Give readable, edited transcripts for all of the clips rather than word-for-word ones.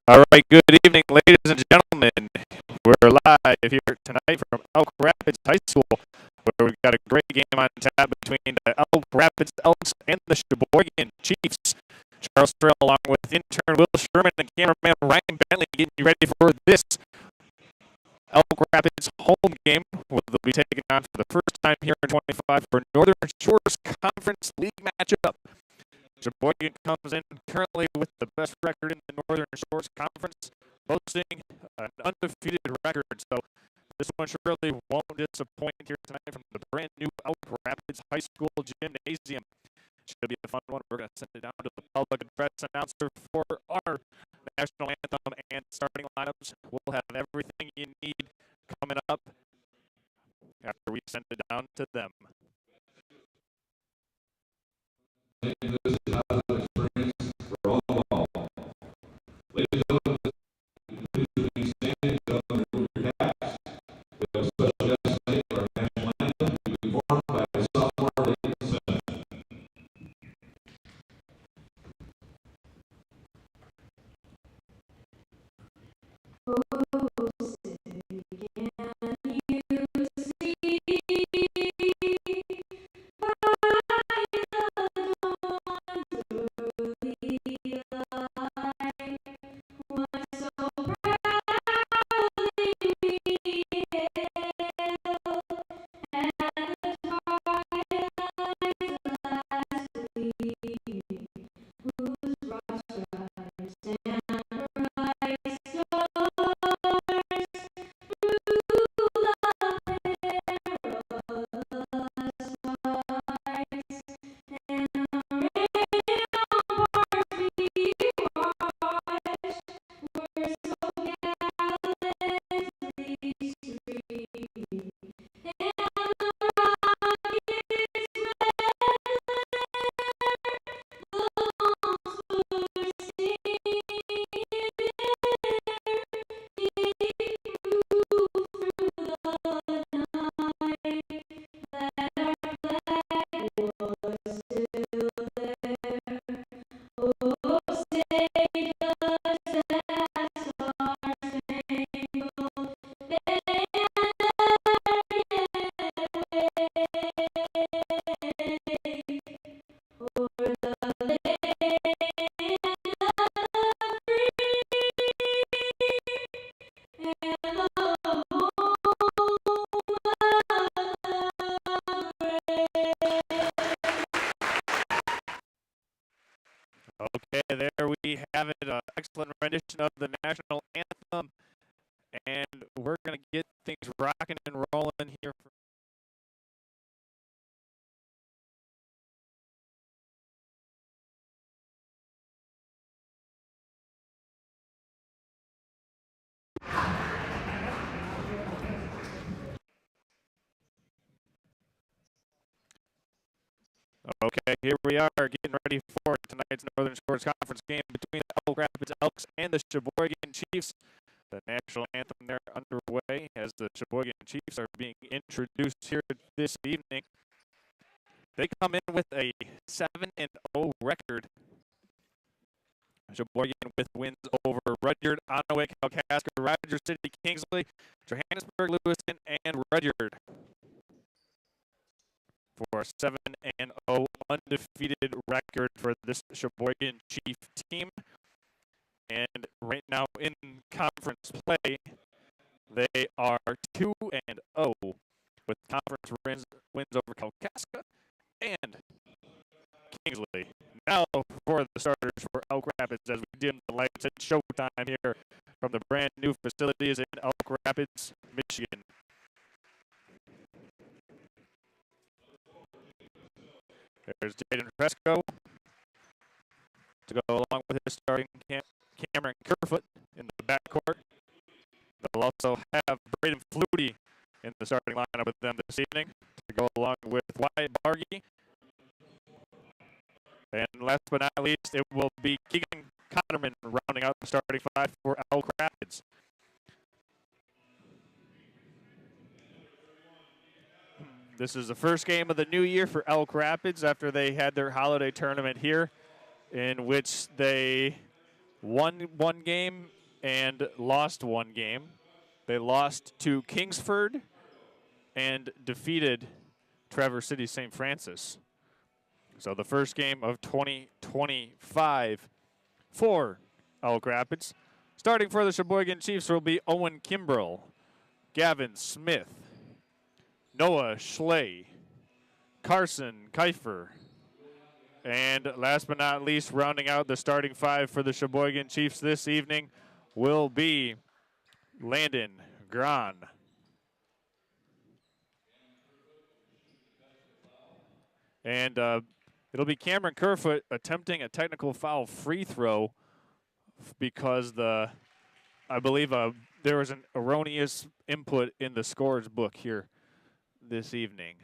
All right, good evening, ladies and gentlemen. We're live here tonight from Elk Rapids High School, where we've got a great game on tap between the Elk Rapids Elks and the Cheboygan Chiefs. Charles Trail, along with intern Will Sherman and cameraman Ryan Bentley, getting you ready for this Elk Rapids home game, where they'll be taking on for the first time here in 25 for Northern Shores Conference League matchup. Cheboygan comes in currently with the best record in the Northern Shores Conference, boasting an undefeated record. So this one surely won't disappoint here tonight from the brand new Elk Rapids High School Gymnasium. Should be a fun one. We're going to send it down to the public address announcer for our national anthem and starting lineups. We'll have everything you need coming up after we send it down to them. This is not an experience for all involved. Ladies and gentlemen, please remain standing and don't remove your caps. We have a special guest tonight for our national anthem to be performed by sophomore Leighton Simmons. Okay, there we have it. Excellent rendition of the national anthem. And we're going to get things rocking and rolling here. Okay, here we are getting ready for tonight's Northern Shores Conference game between the Elk Rapids Elks and the Cheboygan Chiefs. The national anthem there underway as the Cheboygan Chiefs are being introduced here this evening. They come in with a 7-0 record. Cheboygan with wins over Rudyard, Onaway, Kalkaska, Rogers City, Kingsley, Johannesburg, Lewiston, and Rudyard. For a 7-0 undefeated record for this Cheboygan Chief team. And right now in conference play, they are 2-0 with conference wins over Kalkaska and Kingsley. Now for the starters for Elk Rapids as we dim the lights. It's showtime here from the brand new facilities in Elk Rapids, Michigan. There's Jaden Fresco to go along with his starting Cameron Kerfoot in the backcourt. They'll also have Braden Flutie in the starting lineup with them this evening to go along with Wyatt Bargy. And last but not least, it will be Keegan Connerman rounding out the starting five for Elk Rapids. This is the first game of the new year for Elk Rapids after they had their holiday tournament here, in which they won one game and lost one game. They lost to Kingsford and defeated Traverse City St. Francis. So the first game of 2025 for Elk Rapids. Starting for the Cheboygan Chiefs will be Owen Kimbrell, Gavin Smith, Noah Schley, Carson Kiefer, and last but not least, rounding out the starting five for the Cheboygan Chiefs this evening will be Landon Gran. And it'll be Cameron Kerfoot attempting a technical foul free throw because I believe there was an erroneous input in the scores book here this evening.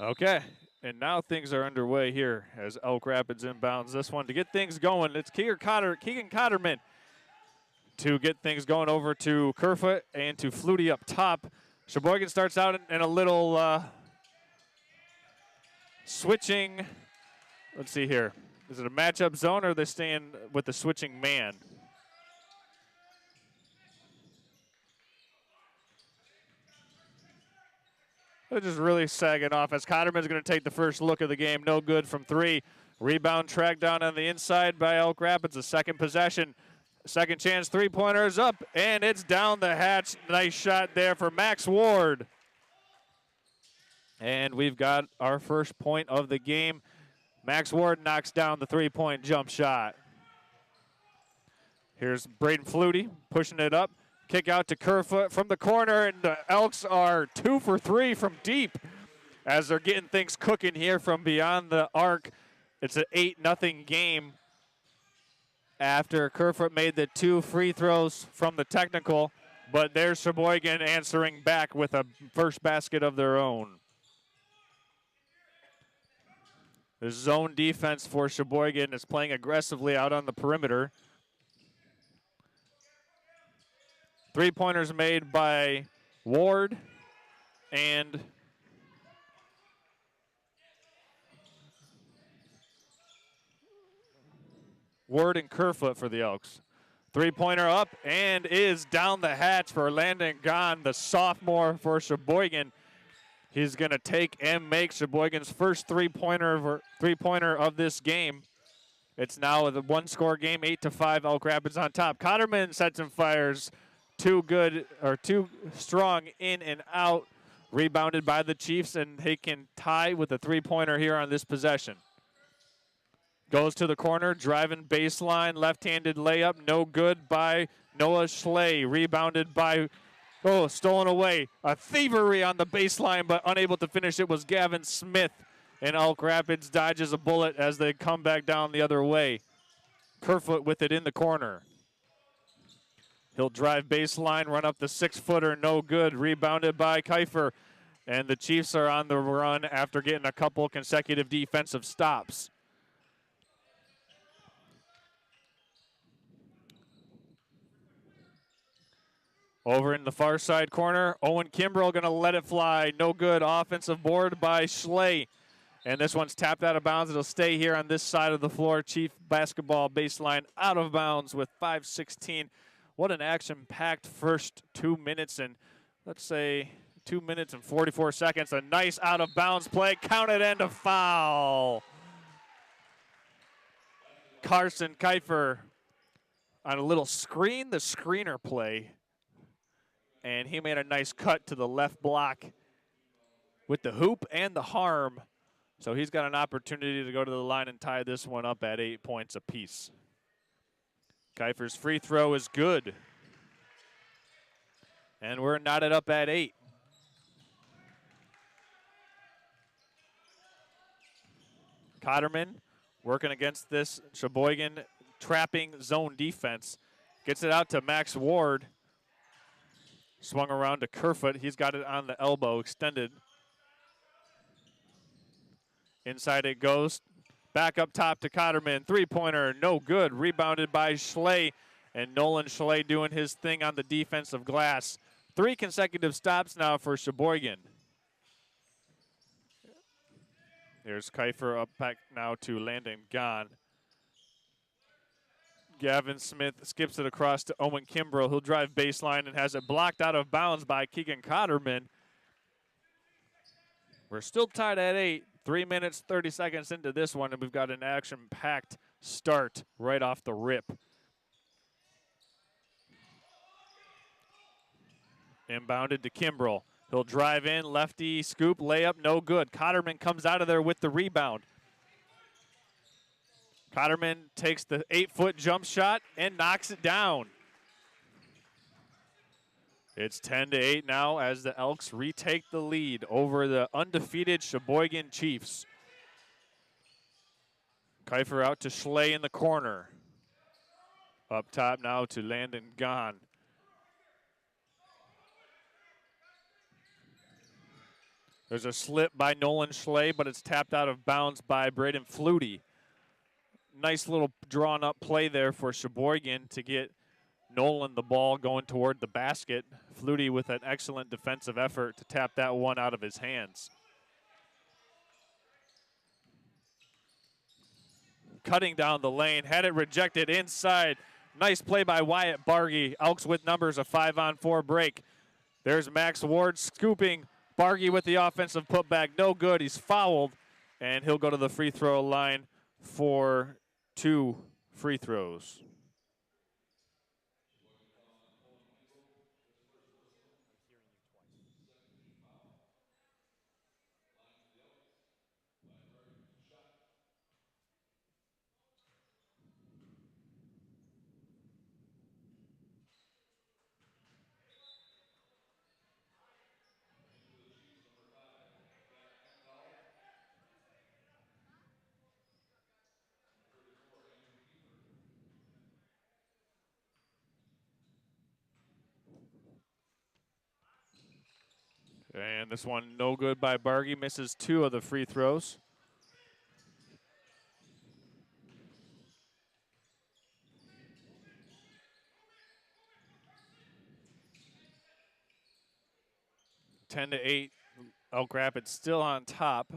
Okay, and now things are underway here as Elk Rapids inbounds this one to get things going. It's Keegan Cotterman to get things going over to Kerfoot and to Flutie up top. Cheboygan starts out in a little switching. Let's see here. Is it a matchup zone or are they staying with the switching man? They're just really sagging off as Cotterman's going to take the first look of the game. No good from three. Rebound tracked down on the inside by Elk Rapids. A second possession. Second chance, three-pointer is up, and it's down the hatch. Nice shot there for Max Ward. And we've got our first point of the game. Max Ward knocks down the three-point jump shot. Here's Braden Flutie pushing it up. Kick out to Kerfoot from the corner, and the Elks are 2 for 3 from deep as they're getting things cooking here from beyond the arc. It's an 8-0 game after Kerfoot made the 2 free throws from the technical, but there's Cheboygan answering back with a first basket of their own. The zone defense for Cheboygan is playing aggressively out on the perimeter. Three-pointers made by Ward and Kerfoot for the Elks. Three-pointer up and is down the hatch for Landon Gahn, the sophomore for Cheboygan. He's going to take and make Cheboygan's first three-pointer of this game. It's now a one-score game, 8-5, Elk Rapids on top. Cotterman sets and fires. Too strong in and out, rebounded by the Chiefs, and they can tie with a three-pointer here on this possession. Goes to the corner, driving baseline, left-handed layup, no good by Noah Schley. Rebounded by, stolen away. A thievery on the baseline, but unable to finish it was Gavin Smith. And Elk Rapids dodges a bullet as they come back down the other way. Kerfoot with it in the corner. He'll drive baseline, run up the 6-footer, no good. Rebounded by Kiefer. And the Chiefs are on the run after getting a couple consecutive defensive stops. Over in the far side corner, Owen Kimbrell going to let it fly. No good. Offensive board by Schley. And this one's tapped out of bounds. It'll stay here on this side of the floor. Chief basketball baseline out of bounds with 5:16. What an action-packed first 2 minutes and, let's say, 2 minutes and 44 seconds. A nice out-of-bounds play. Counted and a foul. Carson Kiefer on a little screen, the screener play. And he made a nice cut to the left block with the hoop and the harm. So he's got an opportunity to go to the line and tie this one up at 8 points apiece. Kiefer's free throw is good. And we're knotted up at 8. Cotterman working against this Cheboygan trapping zone defense. Gets it out to Max Ward. Swung around to Kerfoot. He's got it on the elbow, extended. Inside it goes Back up top to Cotterman. Three-pointer, no good. Rebounded by Schley. And Nolan Schley doing his thing on the defensive glass. 3 consecutive stops now for Cheboygan. There's Kiefer up back now to Landon Gahn. Gavin Smith skips it across to Owen Kimbrough. He'll drive baseline and has it blocked out of bounds by Keegan Cotterman. We're still tied at 8. 3 minutes, 30 seconds into this one, and we've got an action-packed start right off the rip. Inbounded to Kimbrough. He'll drive in, lefty, scoop, layup, no good. Cotterman comes out of there with the rebound. Cotterman takes the 8-foot jump shot and knocks it down. It's 10-8 now as the Elks retake the lead over the undefeated Cheboygan Chiefs. Kiefer out to Schley in the corner. Up top now to Landon Gahn. There's a slip by Nolan Schley, but it's tapped out of bounds by Braden Flutie. Nice little drawn up play there for Cheboygan to get Nolan the ball going toward the basket. Flutie with an excellent defensive effort to tap that one out of his hands. Cutting down the lane, had it rejected inside. Nice play by Wyatt Bargy. Elks with numbers, a 5-on-4 break. There's Max Ward scooping. Bargy with the offensive putback, no good. He's fouled, and he'll go to the free throw line for 2 free throws. And this one no good by Bargy, misses 2 of the free throws. Ten to 8, Elk Rapids still on top.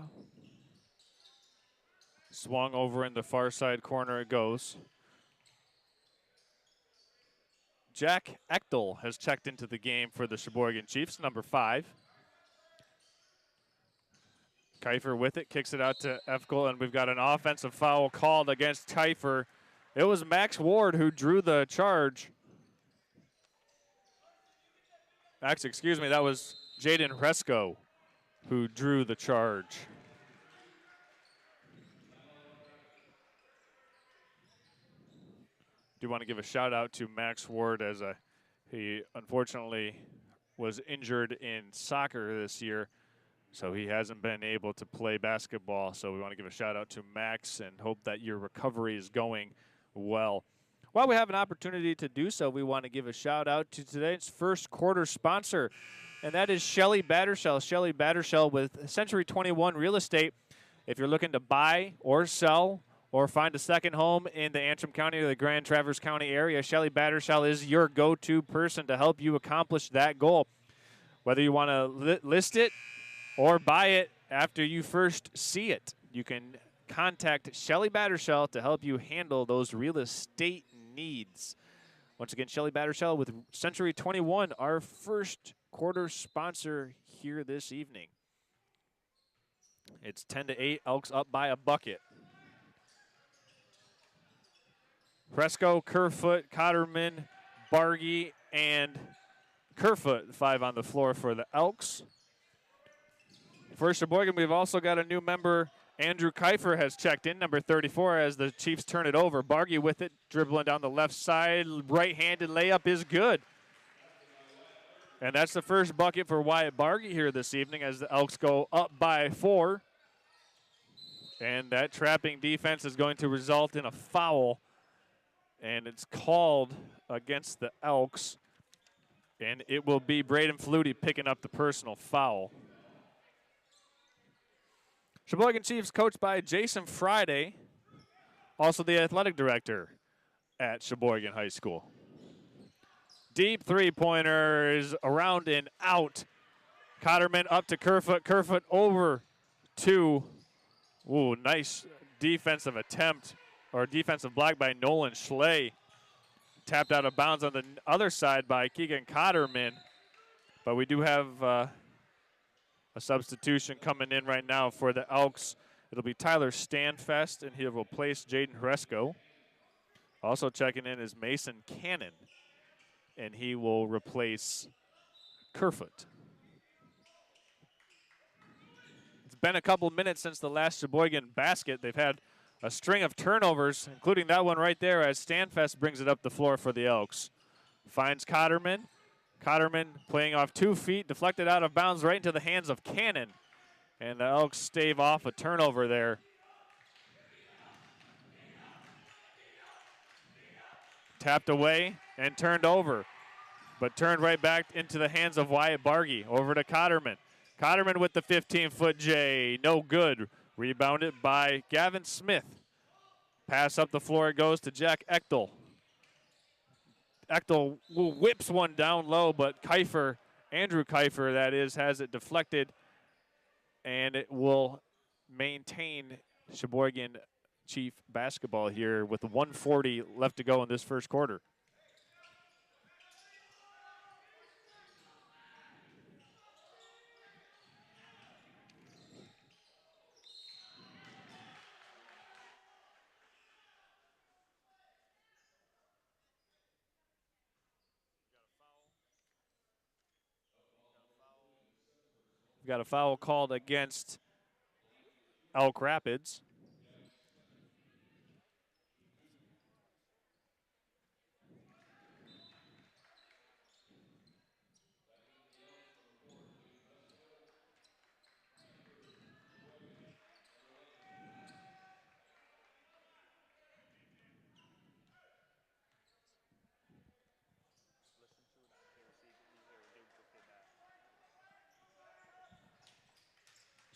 Swung over in the far side corner it goes. Jack Echtel has checked into the game for the Cheboygan Chiefs, number 5. Kiefer with it, kicks it out to Efkel, and we've got an offensive foul called against Kiefer. It was Max Ward who drew the charge. Actually, excuse me, that was Jaden Resco who drew the charge. Do want to give a shout out to Max Ward as he unfortunately was injured in soccer this year, so he hasn't been able to play basketball. So we want to give a shout out to Max and hope that your recovery is going well. While we have an opportunity to do so, we want to give a shout out to today's first quarter sponsor, and that is Shelly Battershell. Shelly Battershell with Century 21 Real Estate. If you're looking to buy or sell or find a second home in the Antrim County or the Grand Traverse County area, Shelly Battershell is your go-to person to help you accomplish that goal. Whether you want to list it or buy it after you first see it, you can contact Shelly Battershell to help you handle those real estate needs. Once again, Shelly Battershell with Century 21, our first quarter sponsor here this evening. It's 10 to 8, Elks up by a bucket. Fresco, Kerfoot, Cotterman, Bargy, and Kerfoot, 5 on the floor for the Elks. For Cheboygan, we've also got a new member. Andrew Kiefer has checked in, number 34, as the Chiefs turn it over. Bargy with it, dribbling down the left side. Right-handed layup is good. And that's the first bucket for Wyatt Bargy here this evening as the Elks go up by 4. And that trapping defense is going to result in a foul. And it's called against the Elks. And it will be Braden Flutie picking up the personal foul. Cheboygan Chiefs coached by Jason Friday also the athletic director at Cheboygan High School. Deep three-pointers around and out. Cotterman up to Kerfoot. Kerfoot over to, ooh, nice defensive attempt or defensive block by Nolan Schley. Tapped out of bounds on the other side by Keegan Cotterman. But we do have a substitution coming in right now for the Elks. It'll be Tyler Stanfest, and he'll replace Jaden Hresco. Also checking in is Mason Cannon, and he will replace Kerfoot. It's been a couple minutes since the last Cheboygan basket. They've had a string of turnovers, including that one right there as Stanfest brings it up the floor for the Elks. Finds Cotterman. Cotterman playing off 2 feet, deflected out of bounds right into the hands of Cannon. And the Elks stave off a turnover there. Tapped away and turned over, but turned right back into the hands of Wyatt Bargy. Over to Cotterman. Cotterman with the 15-foot J. No good. Rebounded by Gavin Smith. Pass up the floor. It goes to Jack Echtel. Echtel whips one down low, but Kiefer, Andrew Kiefer, that is, has it deflected, and it will maintain Cheboygan Chief basketball here with 1:40 left to go in this first quarter. We've got a foul called against Elk Rapids.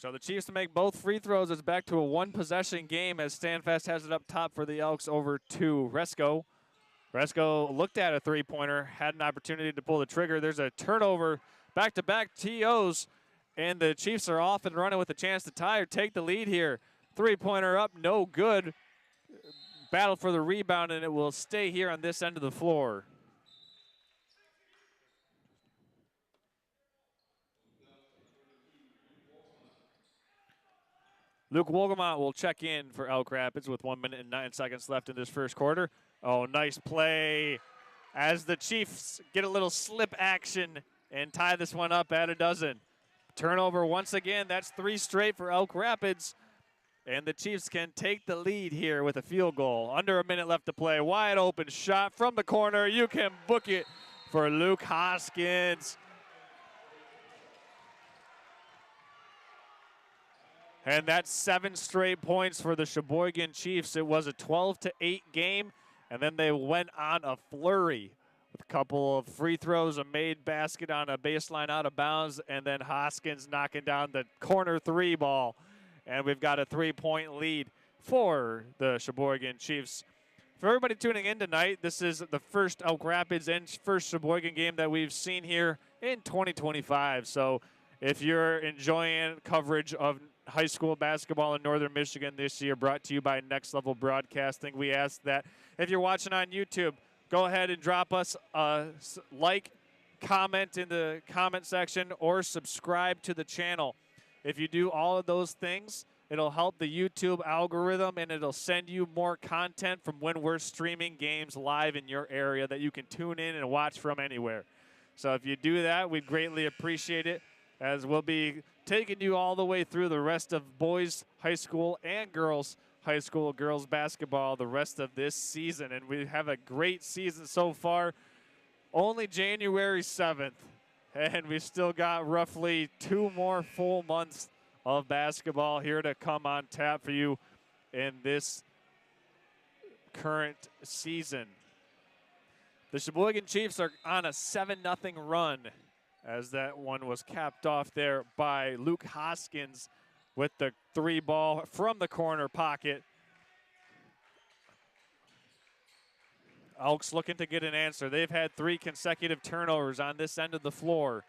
So the Chiefs to make both free throws. It's back to a one-possession game as Stanfest has it up top for the Elks over to Hresco. Hresco looked at a three-pointer, had an opportunity to pull the trigger. There's a turnover, back-to-back TOs, and the Chiefs are off and running with a chance to tie or take the lead here. Three-pointer up, no good. Battle for the rebound, and it will stay here on this end of the floor. Luke Wolgamont will check in for Elk Rapids with 1 minute and 9 seconds left in this first quarter. Oh, nice play as the Chiefs get a little slip action and tie this one up at a dozen. Turnover once again. That's 3 straight for Elk Rapids. And the Chiefs can take the lead here with a field goal. Under a minute left to play. Wide open shot from the corner. You can book it for Luke Hoskins. And that's 7 straight points for the Cheboygan Chiefs. It was a 12-8 game, and then they went on a flurry with a couple of free throws, a made basket on a baseline out of bounds, and then Hoskins knocking down the corner 3 ball. And we've got a 3-point lead for the Cheboygan Chiefs. For everybody tuning in tonight, this is the first Elk Rapids and first Cheboygan game that we've seen here in 2025. So if you're enjoying coverage of high school basketball in Northern Michigan this year, brought to you by Next Level Broadcasting, we ask that if you're watching on YouTube, go ahead and drop us a like, comment in the comment section, or subscribe to the channel. If you do all of those things, it'll help the YouTube algorithm, and it'll send you more content from when we're streaming games live in your area that you can tune in and watch from anywhere. So if you do that, we'd greatly appreciate it, as we'll be taking you all the way through the rest of boys high school and girls high school girls basketball the rest of this season. And we have a great season so far. Only January 7th, and we've still got roughly 2 more full months of basketball here to come on tap for you in this current season. The Cheboygan Chiefs are on a 7-0 run, as that one was capped off there by Luke Hoskins with the 3 ball from the corner pocket. Elks looking to get an answer. They've had 3 consecutive turnovers on this end of the floor.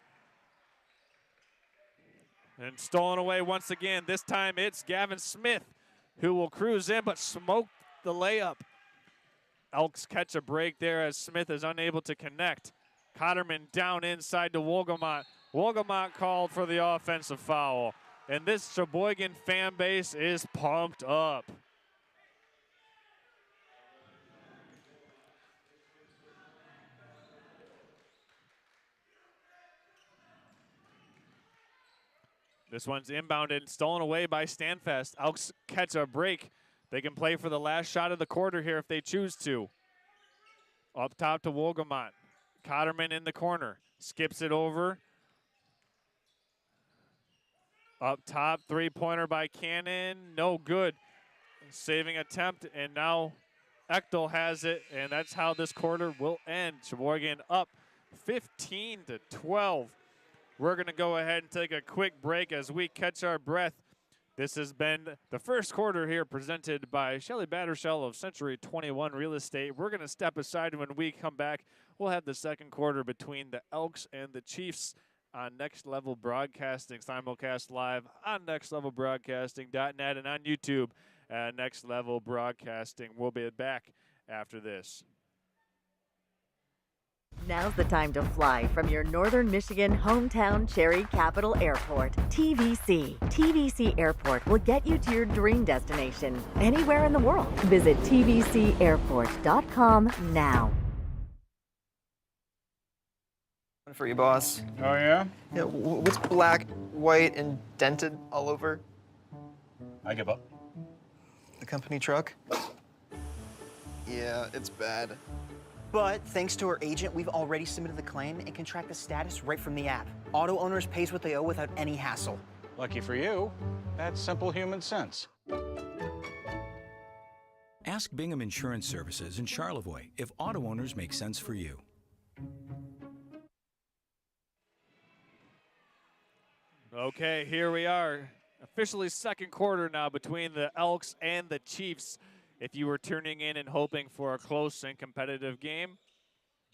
And stolen away once again. This time it's Gavin Smith who will cruise in but smoke the layup. Elks catch a break there as Smith is unable to connect. Cotterman down inside to Wolgamott. Wolgamott called for the offensive foul. And this Cheboygan fan base is pumped up. This one's inbounded, stolen away by Stanfest. Elks catch a break. They can play for the last shot of the quarter here if they choose to. Up top to Wolgamott. Cotterman in the corner. Skips it over. Up top, three-pointer by Cannon. No good. Saving attempt, and now Echtel has it, and that's how this quarter will end. Cheboygan up 15-12. We're going to go ahead and take a quick break as we catch our breath. This has been the first quarter here presented by Shelley Battershell of Century 21 Real Estate. We're going to step aside, and when we come back, we'll have the second quarter between the Elks and the Chiefs on Next Level Broadcasting, simulcast live on nextlevelbroadcasting.net and on YouTube at Next Level Broadcasting. We'll be back after this. Now's the time to fly from your Northern Michigan hometown Cherry Capital Airport. TVC. TVC Airport will get you to your dream destination anywhere in the world. Visit tvcairport.com now. For you, boss. Oh, yeah? Yeah, what's black, white, and dented all over? I give up. The company truck? Yeah, it's bad. But thanks to our agent, we've already submitted the claim and can track the status right from the app. Auto owners pays what they owe without any hassle. Lucky for you, that's simple human sense. Ask Bingham Insurance Services in Charlevoix if auto owners make sense for you. Okay, here we are. Officially second quarter now between the Elks and the Chiefs. If you were tuning in and hoping for a close and competitive game,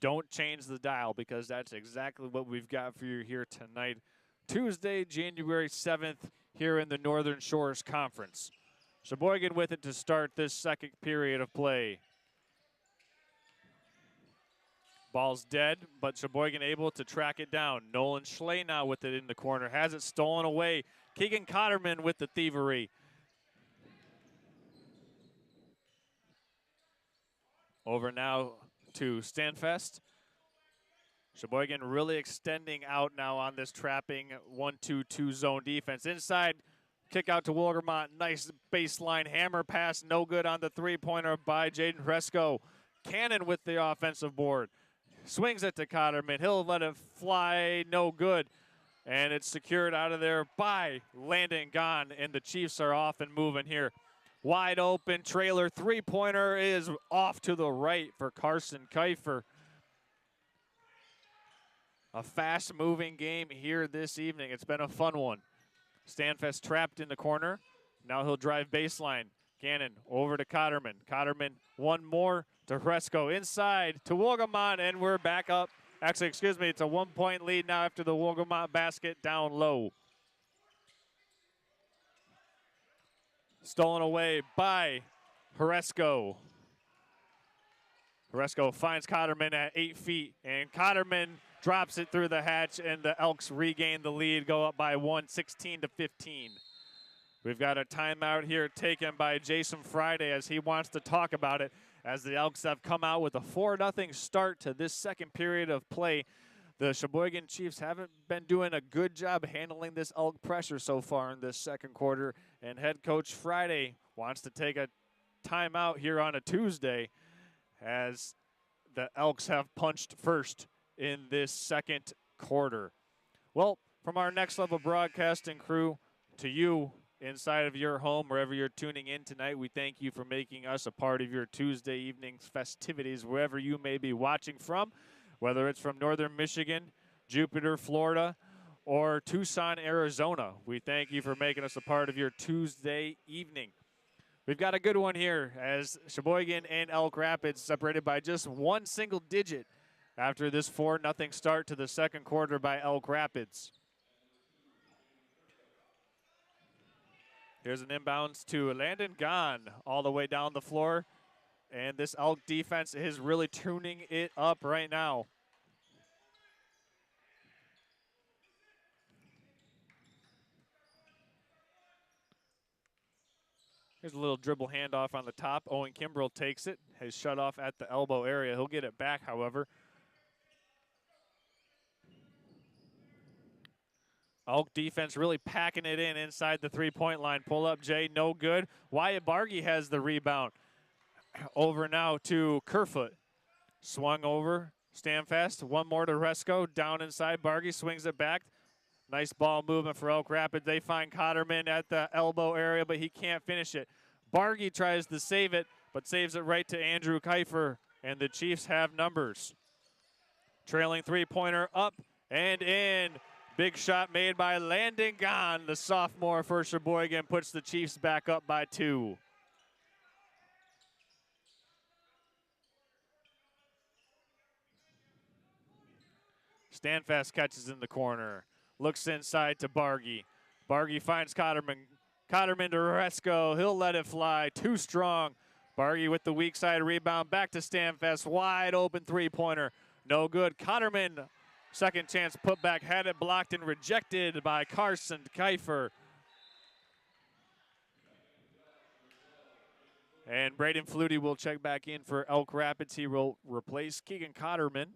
don't change the dial because that's exactly what we've got for you here tonight. Tuesday, January 7th, here in the Northern Shores Conference. Cheboygan with it to start this second period of play. Ball's dead, but Cheboygan able to track it down. Nolan Schley now with it in the corner. Has it stolen away. Keegan Cotterman with the thievery. Over now to Stanfest. Cheboygan really extending out now on this trapping 1-2-2 zone defense. Inside, kick out to Wolgamott. Nice baseline hammer pass. No good on the three-pointer by Jaden Fresco. Cannon with the offensive board. Swings it to Cotterman. He'll let it fly. No good. And it's secured out of there by Landon Gahn. And the Chiefs are off and moving here. Wide open trailer. Three-pointer is off to the right for Carson Kiefer. A fast-moving game here this evening. It's been a fun one. Stanfest trapped in the corner. Now he'll drive baseline. Gannon over to Cotterman. Cotterman one more to Fresco. Inside to Wolgamott, and we're back up. Actually, excuse me, it's a 1-point lead now after the Wolgamott basket down low. Stolen away by Fresco. Fresco finds Cotterman at 8 feet, and Cotterman drops it through the hatch, and the Elks regain the lead, go up by 1, 16-15. We've got a timeout here taken by Jason Friday as he wants to talk about it, as the Elks have come out with a 4-0 start to this second period of play. The Cheboygan Chiefs haven't been doing a good job handling this Elk pressure so far in this second quarter, and head coach Friday wants to take a timeout here on a Tuesday as the Elks have punched first in this second quarter. Well, from our Next Level Broadcasting crew to you inside of your home, wherever you're tuning in tonight, we thank you for making us a part of your Tuesday evening's festivities, wherever you may be watching from, whether it's from Northern Michigan, Jupiter, Florida, or Tucson, Arizona. We thank you for making us a part of your Tuesday evening. We've got a good one here as Cheboygan and Elk Rapids separated by just one single digit after this 4-0 start to the second quarter by Elk Rapids. Here's an inbounds to Landon Gahn all the way down the floor. And this Elk defense is really tuning it up right now. Here's a little dribble handoff on the top. Owen Kimbrell takes it. Has shut off at the elbow area. He'll get it back, however. Elk defense really packing it in inside the three-point line. Pull up, Jay, no good. Wyatt Bargy has the rebound. Over now to Kerfoot. Swung over, stand fast. One more to Resco. Down inside, Bargy swings it back. Nice ball movement for Elk Rapids. They find Cotterman at the elbow area, but he can't finish it. Bargy tries to save it, but saves it right to Andrew Kiefer, and the Chiefs have numbers. Trailing three-pointer up and in. Big shot made by Landon Gahn, the sophomore for Cheboygan, puts the Chiefs back up by 2. Standfast catches in the corner. Looks inside to Bargy. Bargy finds Cotterman. Cotterman to Resco. He'll let it fly. Too strong. Bargy with the weak side rebound. Back to Standfast. Wide open three-pointer. No good. Cotterman, second chance putback. Had it blocked and rejected by Carson Kiefer. And Braden Flutie will check back in for Elk Rapids. He will replace Keegan Cotterman.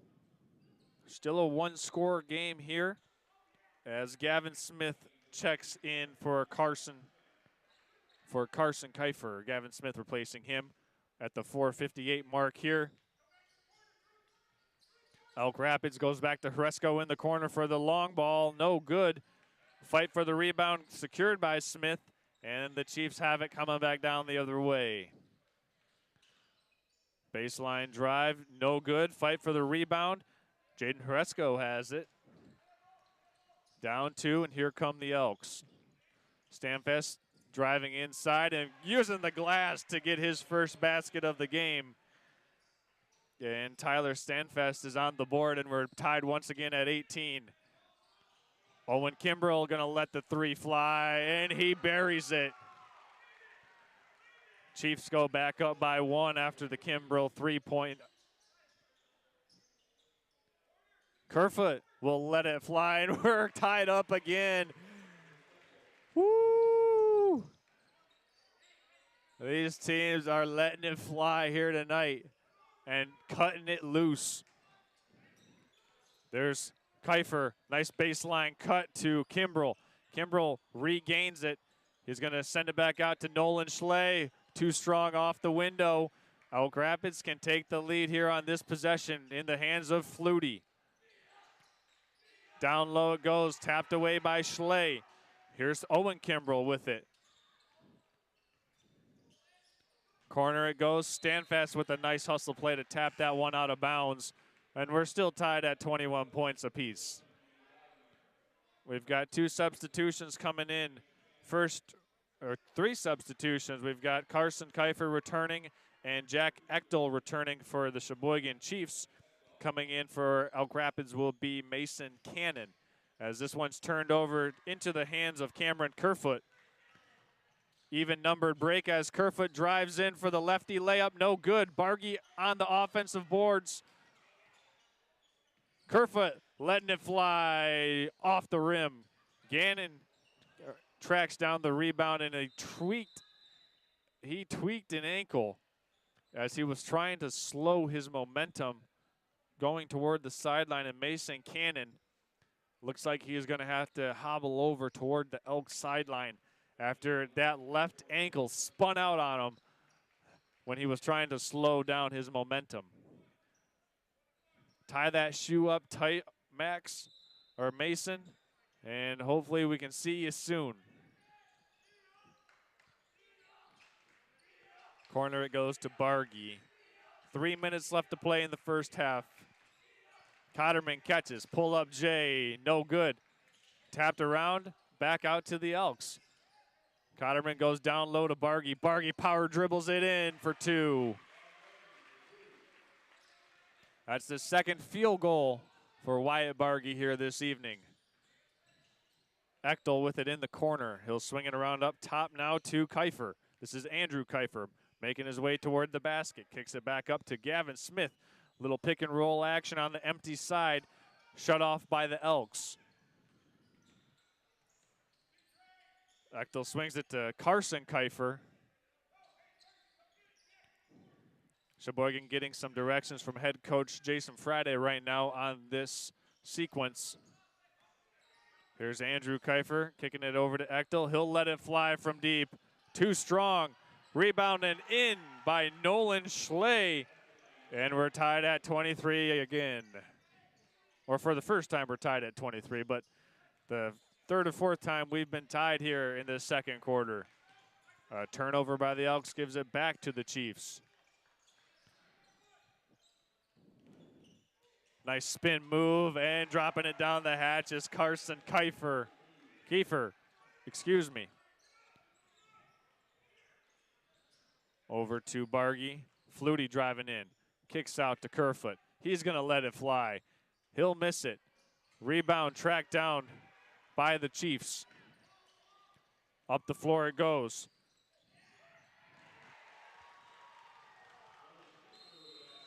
Still a one-score game here as Gavin Smith checks in for Carson Kiefer. Gavin Smith replacing him at the 4:58 mark here. Elk Rapids goes back to Resco in the corner for the long ball. No good. Fight for the rebound secured by Smith, and the Chiefs have it coming back down the other way. Baseline drive, no good. Fight for the rebound. Jaden Resco has it. Down 2, and here come the Elks. Standfast driving inside and using the glass to get his first basket of the game. And Tyler Standfast is on the board, and we're tied once again at 18. Owen Kimbrell going to let the three fly, and he buries it. Chiefs go back up by 1 after the Kimbrell three-point. Kerfoot will let it fly, and we're tied up again. Woo! These teams are letting it fly here tonight and cutting it loose. There's Kiefer, nice baseline cut to Kimbrell. Kimbrell regains it. He's going to send it back out to Nolan Schley. Too strong off the window. Elk Rapids can take the lead here on this possession in the hands of Flutie. Down low it goes, tapped away by Schley. Here's Owen Kimbrell with it. Corner it goes, Standfast with a nice hustle play to tap that one out of bounds. And we're still tied at 21 points apiece. We've got 2 substitutions coming in. First, or 3 substitutions. We've got Carson Kiefer returning and Jack Echtel returning for the Cheboygan Chiefs. Coming in for Elk Rapids will be Mason Cannon, as this one's turned over into the hands of Cameron Kerfoot. Even numbered break as Kerfoot drives in for the lefty layup. No good. Bargy on the offensive boards. Kerfoot letting it fly off the rim. Gannon tracks down the rebound, and he tweaked an ankle as he was trying to slow his momentum going toward the sideline, and Mason Cannon looks like he is going to have to hobble over toward the Elk sideline after that left ankle spun out on him when he was trying to slow down his momentum. Tie that shoe up tight, Max, or Mason, and hopefully we can see you soon. Corner it goes to Bargy. 3 minutes left to play in the first half. Cotterman catches, pull up Jay, no good. Tapped around, back out to the Elks. Cotterman goes down low to Bargy. Bargy power dribbles it in for 2. That's the second field goal for Wyatt Bargy here this evening. Echtel with it in the corner. He'll swing it around up top now to Kiefer. This is Andrew Kiefer making his way toward the basket. Kicks it back up to Gavin Smith. Little pick and roll action on the empty side. Shut off by the Elks. Echtel swings it to Carson Kiefer. Cheboygan getting some directions from head coach Jason Friday right now on this sequence. Here's Andrew Kiefer kicking it over to Echtel. He'll let it fly from deep. Too strong. Rebound and in by Nolan Schley. And we're tied at 23 again. Or for the first time, we're tied at 23, but the third or fourth time we've been tied here in the second quarter. A turnover by the Elks gives it back to the Chiefs. Nice spin move and dropping it down the hatch is Carson Kiefer. Excuse me. Over to Bargy. Flutie driving in. Kicks out to Kerfoot. He's going to let it fly. He'll miss it. Rebound tracked down by the Chiefs. Up the floor it goes.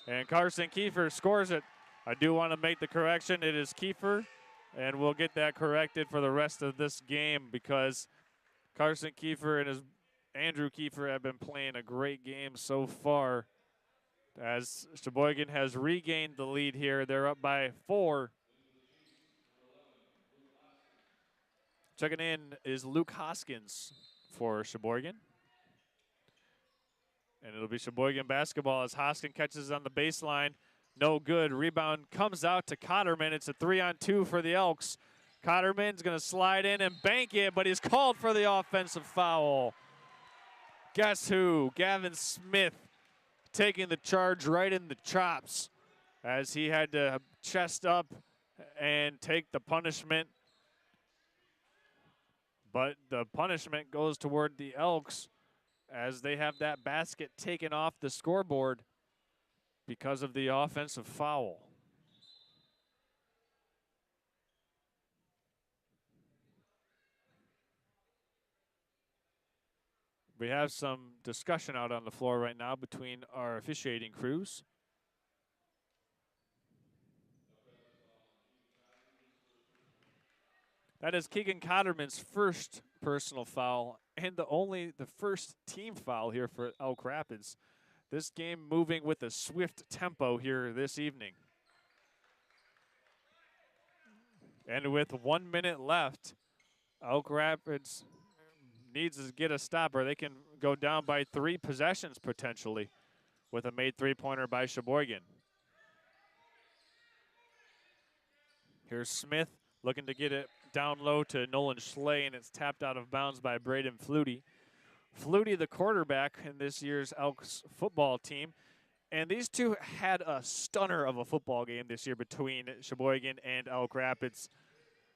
And Carson Kiefer scores it. I do want to make the correction. It is Kiefer, and we'll get that corrected for the rest of this game because Carson Kiefer and his Andrew Kiefer have been playing a great game so far. As Cheboygan has regained the lead here, they're up by 4. Checking in is Luke Hoskins for Cheboygan. And it'll be Cheboygan basketball as Hoskins catches on the baseline. No good. Rebound comes out to Cotterman. It's a 3-on-2 for the Elks. Cotterman's going to slide in and bank it, but he's called for the offensive foul. Guess who? Gavin Smith taking the charge right in the chops as he had to chest up and take the punishment. But the punishment goes toward the Elks as they have that basket taken off the scoreboard because of the offensive foul. We have some discussion out on the floor right now between our officiating crews. That is Keegan Cotterman's first personal foul and the first team foul here for Elk Rapids. This game moving with a swift tempo here this evening. And with 1 minute left, Elk Rapids needs to get a stop or they can go down by 3 possessions potentially with a made 3-pointer by Cheboygan. Here's Smith looking to get it down low to Nolan Schley, and it's tapped out of bounds by Braden Flutie. Flutie, the quarterback in this year's Elks football team. And these two had a stunner of a football game this year between Cheboygan and Elk Rapids.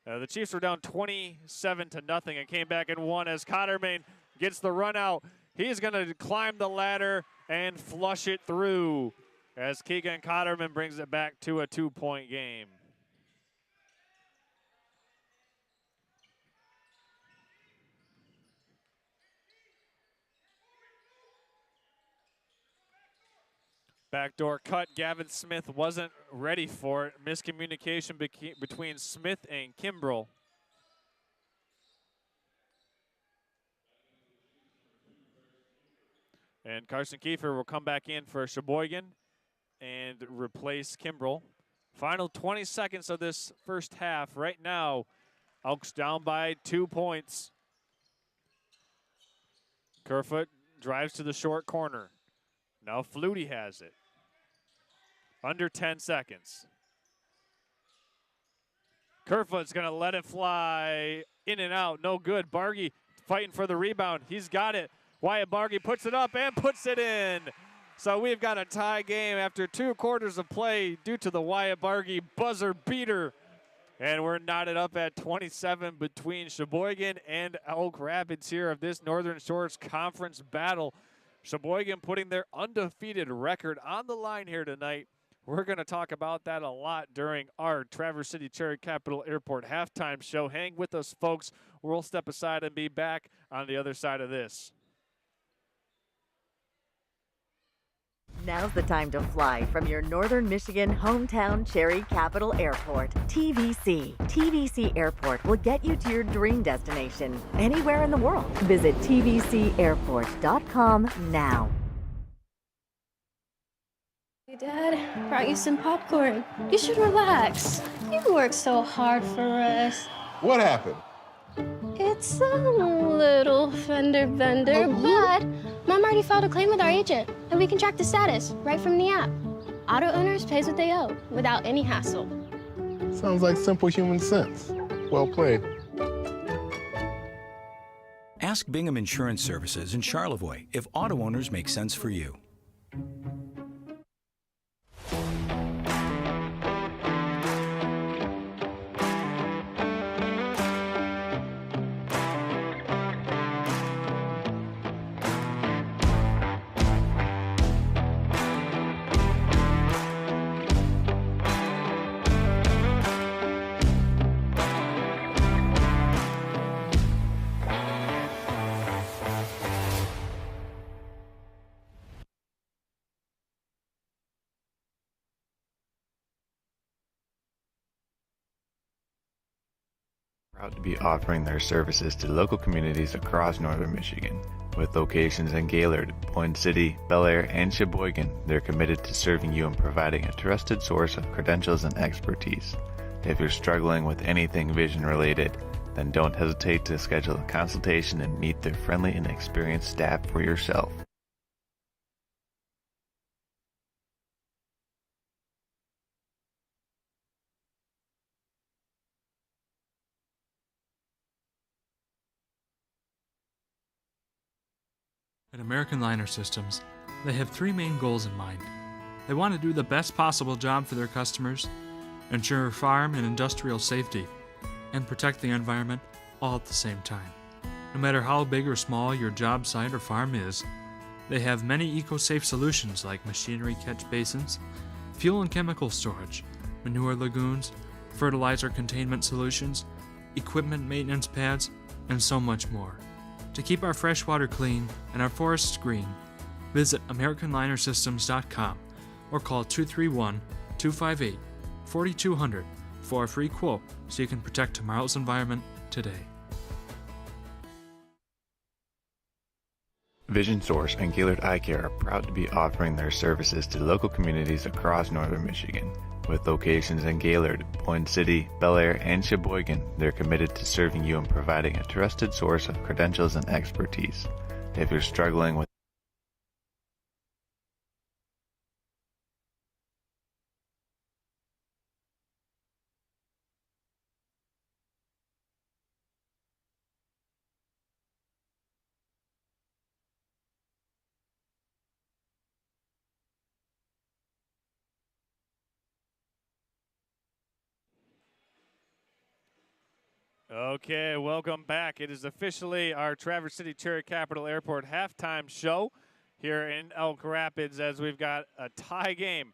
The Chiefs were down 27-0 and came back and won as Cotterman gets the run out. He's going to climb the ladder and flush it through as Keegan Cotterman brings it back to a 2-point game. Backdoor cut. Gavin Smith wasn't ready for it. Miscommunication between Smith and Kimbrell. And Carson Kiefer will come back in for Cheboygan and replace Kimbrell. Final 20 seconds of this first half. Right now, Elks down by 2 points. Kerfoot drives to the short corner. Now Flutie has it. Under 10 seconds. Kerfoot's going to let it fly in and out. No good. Bargy fighting for the rebound. He's got it. Wyatt Bargy puts it up and puts it in. So we've got a tie game after 2 quarters of play due to the Wyatt Bargy buzzer beater. And we're knotted up at 27 between Cheboygan and Elk Rapids here of this Northern Shores Conference battle. Cheboygan putting their undefeated record on the line here tonight. We're going to talk about that a lot during our Traverse City Cherry Capital Airport halftime show. Hang with us, folks. We'll step aside and be back on the other side of this. Now's the time to fly from your Northern Michigan hometown Cherry Capital Airport. TVC. TVC Airport will get you to your dream destination anywhere in the world. Visit tvcairport.com now. Hey, Dad, brought you some popcorn. You should relax. You worked so hard for us. What happened? It's a little fender bender, but Mom already filed a claim with our agent, and we can track the status right from the app. Auto owners pays what they owe without any hassle. Sounds like simple human sense. Well played. Ask Bingham Insurance Services in Charlevoix if auto owners make sense for you. Proud to be offering their services to local communities across northern Michigan. With locations in Gaylord, Boyne City, Bel Air, and Cheboygan, they're committed to serving you and providing a trusted source of credentials and expertise. If you're struggling with anything vision related, then don't hesitate to schedule a consultation and meet their friendly and experienced staff for yourself. At American Liner Systems, they have three main goals in mind. They want to do the best possible job for their customers, ensure farm and industrial safety, and protect the environment all at the same time. No matter how big or small your job site or farm is, they have many eco-safe solutions like machinery catch basins, fuel and chemical storage, manure lagoons, fertilizer containment solutions, equipment maintenance pads, and so much more. To keep our freshwater clean and our forests green, visit AmericanLinerSystems.com or call 231-258-4200 for a free quote so you can protect tomorrow's environment today. Vision Source and Gaylord Eye Care are proud to be offering their services to local communities across northern Michigan. With locations in Gaylord, Boyne City, Bel Air, and Cheboygan, they're committed to serving you and providing a trusted source of credentials and expertise. If you're struggling with Okay, welcome back. It is officially our Traverse City Cherry Capital Airport halftime show here in Elk Rapids as we've got a tie game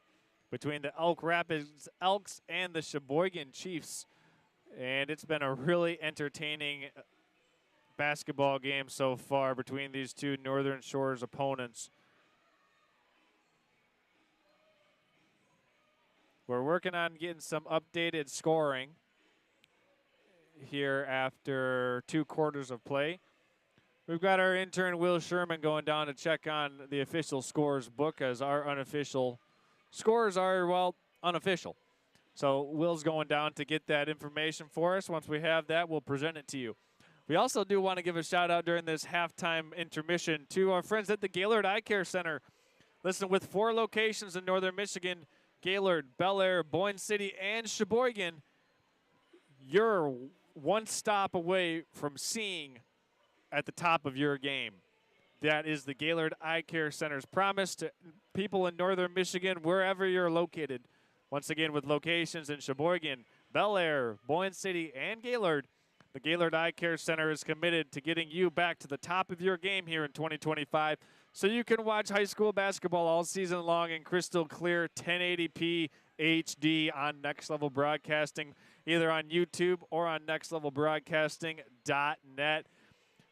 between the Elk Rapids Elks and the Cheboygan Chiefs. And it's been a really entertaining basketball game so far between these two Northern Shores opponents. We're working on getting some updated scoring here after 2 quarters of play. We've got our intern Will Sherman going down to check on the official scores book as our unofficial scores are, well, unofficial. So Will's going down to get that information for us. Once we have that, we'll present it to you. We also do want to give a shout out during this halftime intermission to our friends at the Gaylord Eye Care Center. Listen, with 4 locations in northern Michigan, Gaylord, Bel Air, Boyne City, and Cheboygan, you're one stop away from seeing at the top of your game. That is the Gaylord Eye Care Center's promise to people in northern Michigan, wherever you're located. Once again, with locations in Cheboygan, Bel Air, Boyne City, and Gaylord, the Gaylord Eye Care Center is committed to getting you back to the top of your game here in 2025 so you can watch high school basketball all season long in crystal clear 1080p HD on Next Level Broadcasting, either on YouTube or on nextlevelbroadcasting.net.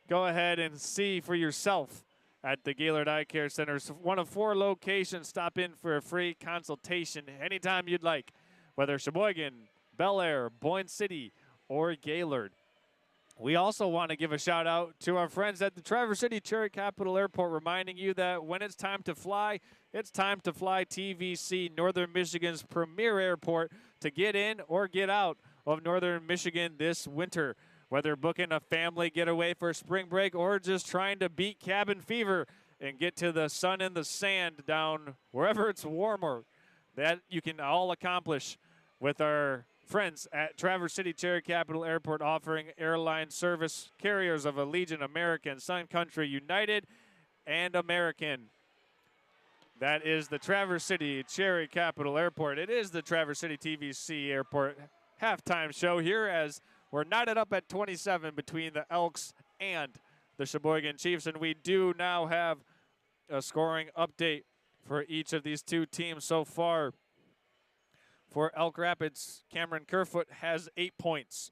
Go ahead and see for yourself at the Gaylord Eye Care Center. It's one of 4 locations. Stop in for a free consultation anytime you'd like, whether Cheboygan, Bel Air, Boyne City, or Gaylord. We also want to give a shout out to our friends at the Traverse City Cherry Capital Airport, reminding you that when it's time to fly, it's time to fly TVC, Northern Michigan's premier airport, to get in or get out of Northern Michigan this winter. Whether booking a family getaway for spring break or just trying to beat cabin fever and get to the sun and the sand down wherever it's warmer, that you can all accomplish with our friends at Traverse City Cherry Capital Airport, offering airline service carriers of Allegiant, American, Sun Country, United, and American. That is the Traverse City Cherry Capital Airport. It is the Traverse City TVC Airport halftime show here as we're knotted up at 27 between the Elks and the Cheboygan Chiefs, and we do now have a scoring update for each of these two teams so far. For Elk Rapids, Cameron Kerfoot has 8 points.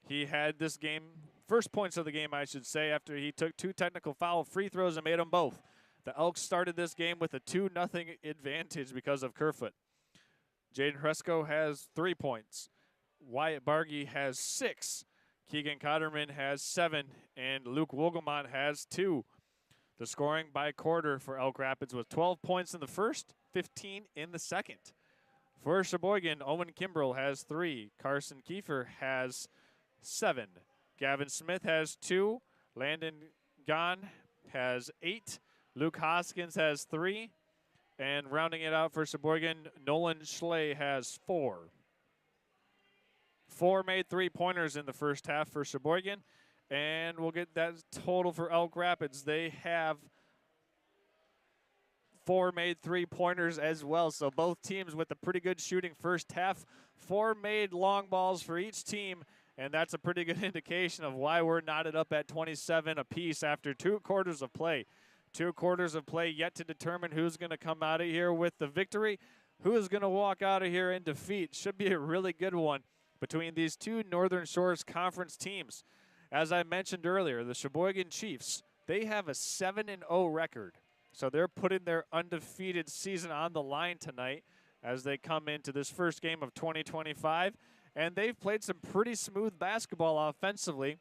He had this game, first points of the game, I should say, after he took 2 technical foul free throws and made them both. The Elks started this game with a 2-0 advantage because of Kerfoot. Jaden Hresco has 3 points. Wyatt Bargy has 6. Keegan Cotterman has 7. And Luke Wogelmont has 2. The scoring by quarter for Elk Rapids was 12 points in the first, 15 in the second. For Cheboygan, Owen Kimbrell has 3. Carson Kiefer has 7. Gavin Smith has 2. Landon Gahn has 8. Luke Hoskins has 3. And rounding it out for Cheboygan, Nolan Schley has 4. 4 made 3-pointers in the first half for Cheboygan. And we'll get that total for Elk Rapids. They have 4 made 3-pointers as well. So both teams with a pretty good shooting first half. 4 made long balls for each team. And that's a pretty good indication of why we're knotted up at 27 apiece after 2 quarters of play. 2 quarters of play yet to determine who's going to come out of here with the victory. Who is going to walk out of here in defeat. Should be a really good one between these 2 Northern Shores Conference teams. As I mentioned earlier, the Cheboygan Chiefs, they have a 7-0 record. So they're putting their undefeated season on the line tonight as they come into this first game of 2025. And they've played some pretty smooth basketball offensively.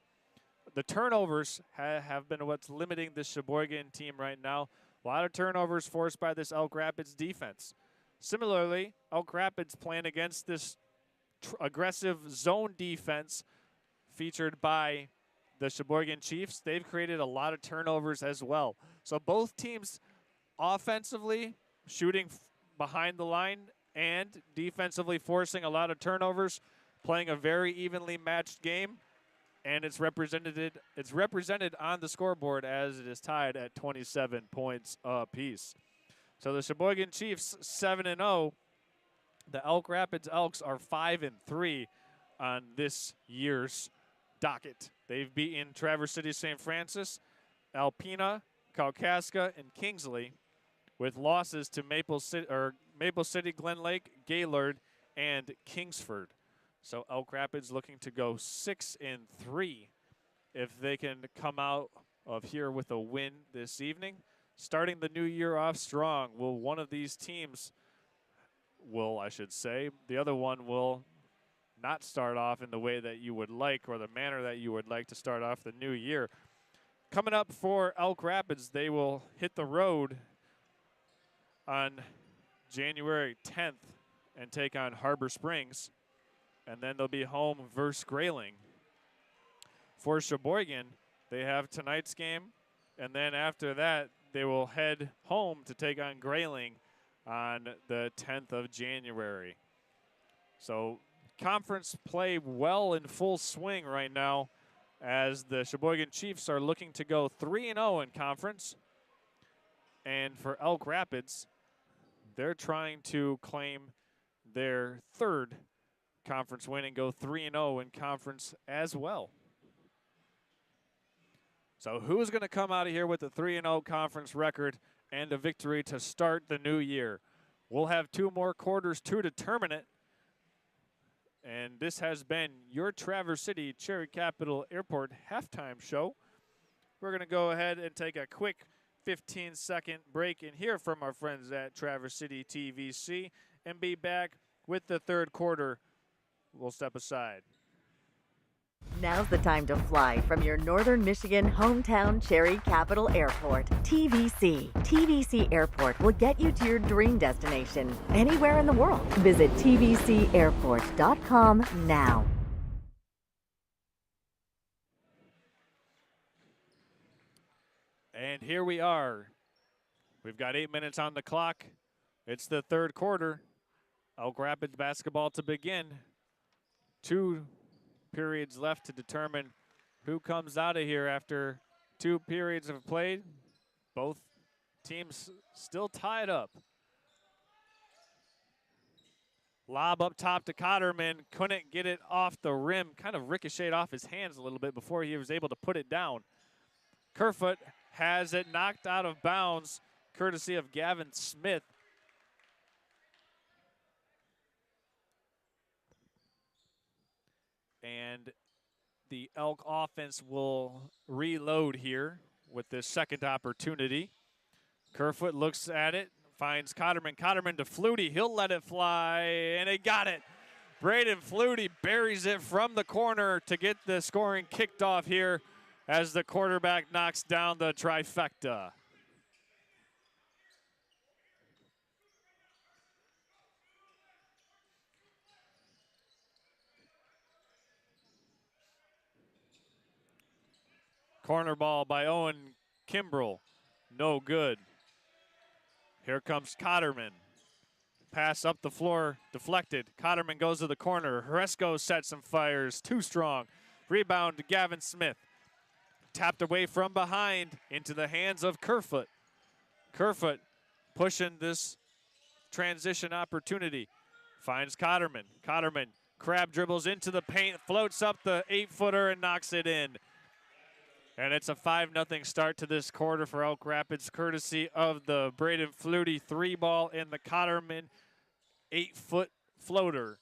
The turnovers have been what's limiting this Cheboygan team right now. A lot of turnovers forced by this Elk Rapids defense. Similarly, Elk Rapids playing against this aggressive zone defense featured by the Cheboygan Chiefs. They've created a lot of turnovers as well. So both teams offensively shooting behind the line and defensively forcing a lot of turnovers, playing a very evenly matched game, and it's represented on the scoreboard as it is tied at 27 points apiece. So the Cheboygan Chiefs 7-0. The Elk Rapids Elks are 5-3 on this year's docket. They've beaten Traverse City St. Francis, Alpena, Kalkaska, and Kingsley, with losses to Maple City, Glen Lake, Gaylord, and Kingsford. So Elk Rapids looking to go 6-3 if they can come out of here with a win this evening. Starting the new year off strong. Will one of these teams, I should say, the other one will not start off in the way that you would like or the manner that you would like to start off the new year. Coming up for Elk Rapids, they will hit the road on January 10th and take on Harbor Springs. And then they'll be home versus Grayling. For Cheboygan, they have tonight's game. And then after that, they will head home to take on Grayling on the 10th of January. So conference play well in full swing right now as the Cheboygan Chiefs are looking to go 3-0 in conference. And for Elk Rapids, they're trying to claim their 3rd conference win and go 3-0 in conference as well. So who's going to come out of here with a 3-0 conference record and a victory to start the new year? We'll have 2 more quarters to determine it. And this has been your Traverse City Cherry Capital Airport halftime show. We're going to go ahead and take a quick 15-second break and hear from our friends at Traverse City TVC and be back with the third quarter. We'll step aside. Now's the time to fly from your Northern Michigan hometown Cherry Capital Airport. TVC. TVC Airport will get you to your dream destination anywhere in the world. Visit tvcairport.com now. And here we are. We've got 8 minutes on the clock. It's the third quarter. Elk Rapids basketball to begin. 2 periods left to determine who comes out of here after 2 periods have played. Both teams still tied up. Lob up top to Cotterman. Couldn't get it off the rim. Kind of ricocheted off his hands a little bit before he was able to put it down. Kerfoot has it knocked out of bounds, courtesy of Gavin Smith. And the Elk offense will reload here with this second opportunity. Kerfoot looks at it, finds Cotterman. Cotterman to Flutie. He'll let it fly, and he got it. Braden Flutie buries it from the corner to get the scoring kicked off here as the quarterback knocks down the trifecta. Corner ball by Owen Kimbrell. No good. Here comes Cotterman. Pass up the floor, deflected. Cotterman goes to the corner. Horesco sets and fires. Too strong. Rebound to Gavin Smith. Tapped away from behind into the hands of Kerfoot. Kerfoot pushing this transition opportunity. Finds Cotterman. Cotterman crab dribbles into the paint, floats up the 8-footer and knocks it in. And it's a 5-0 start to this quarter for Elk Rapids, courtesy of the Braden Flutie 3-ball and the Cotterman 8-foot floater.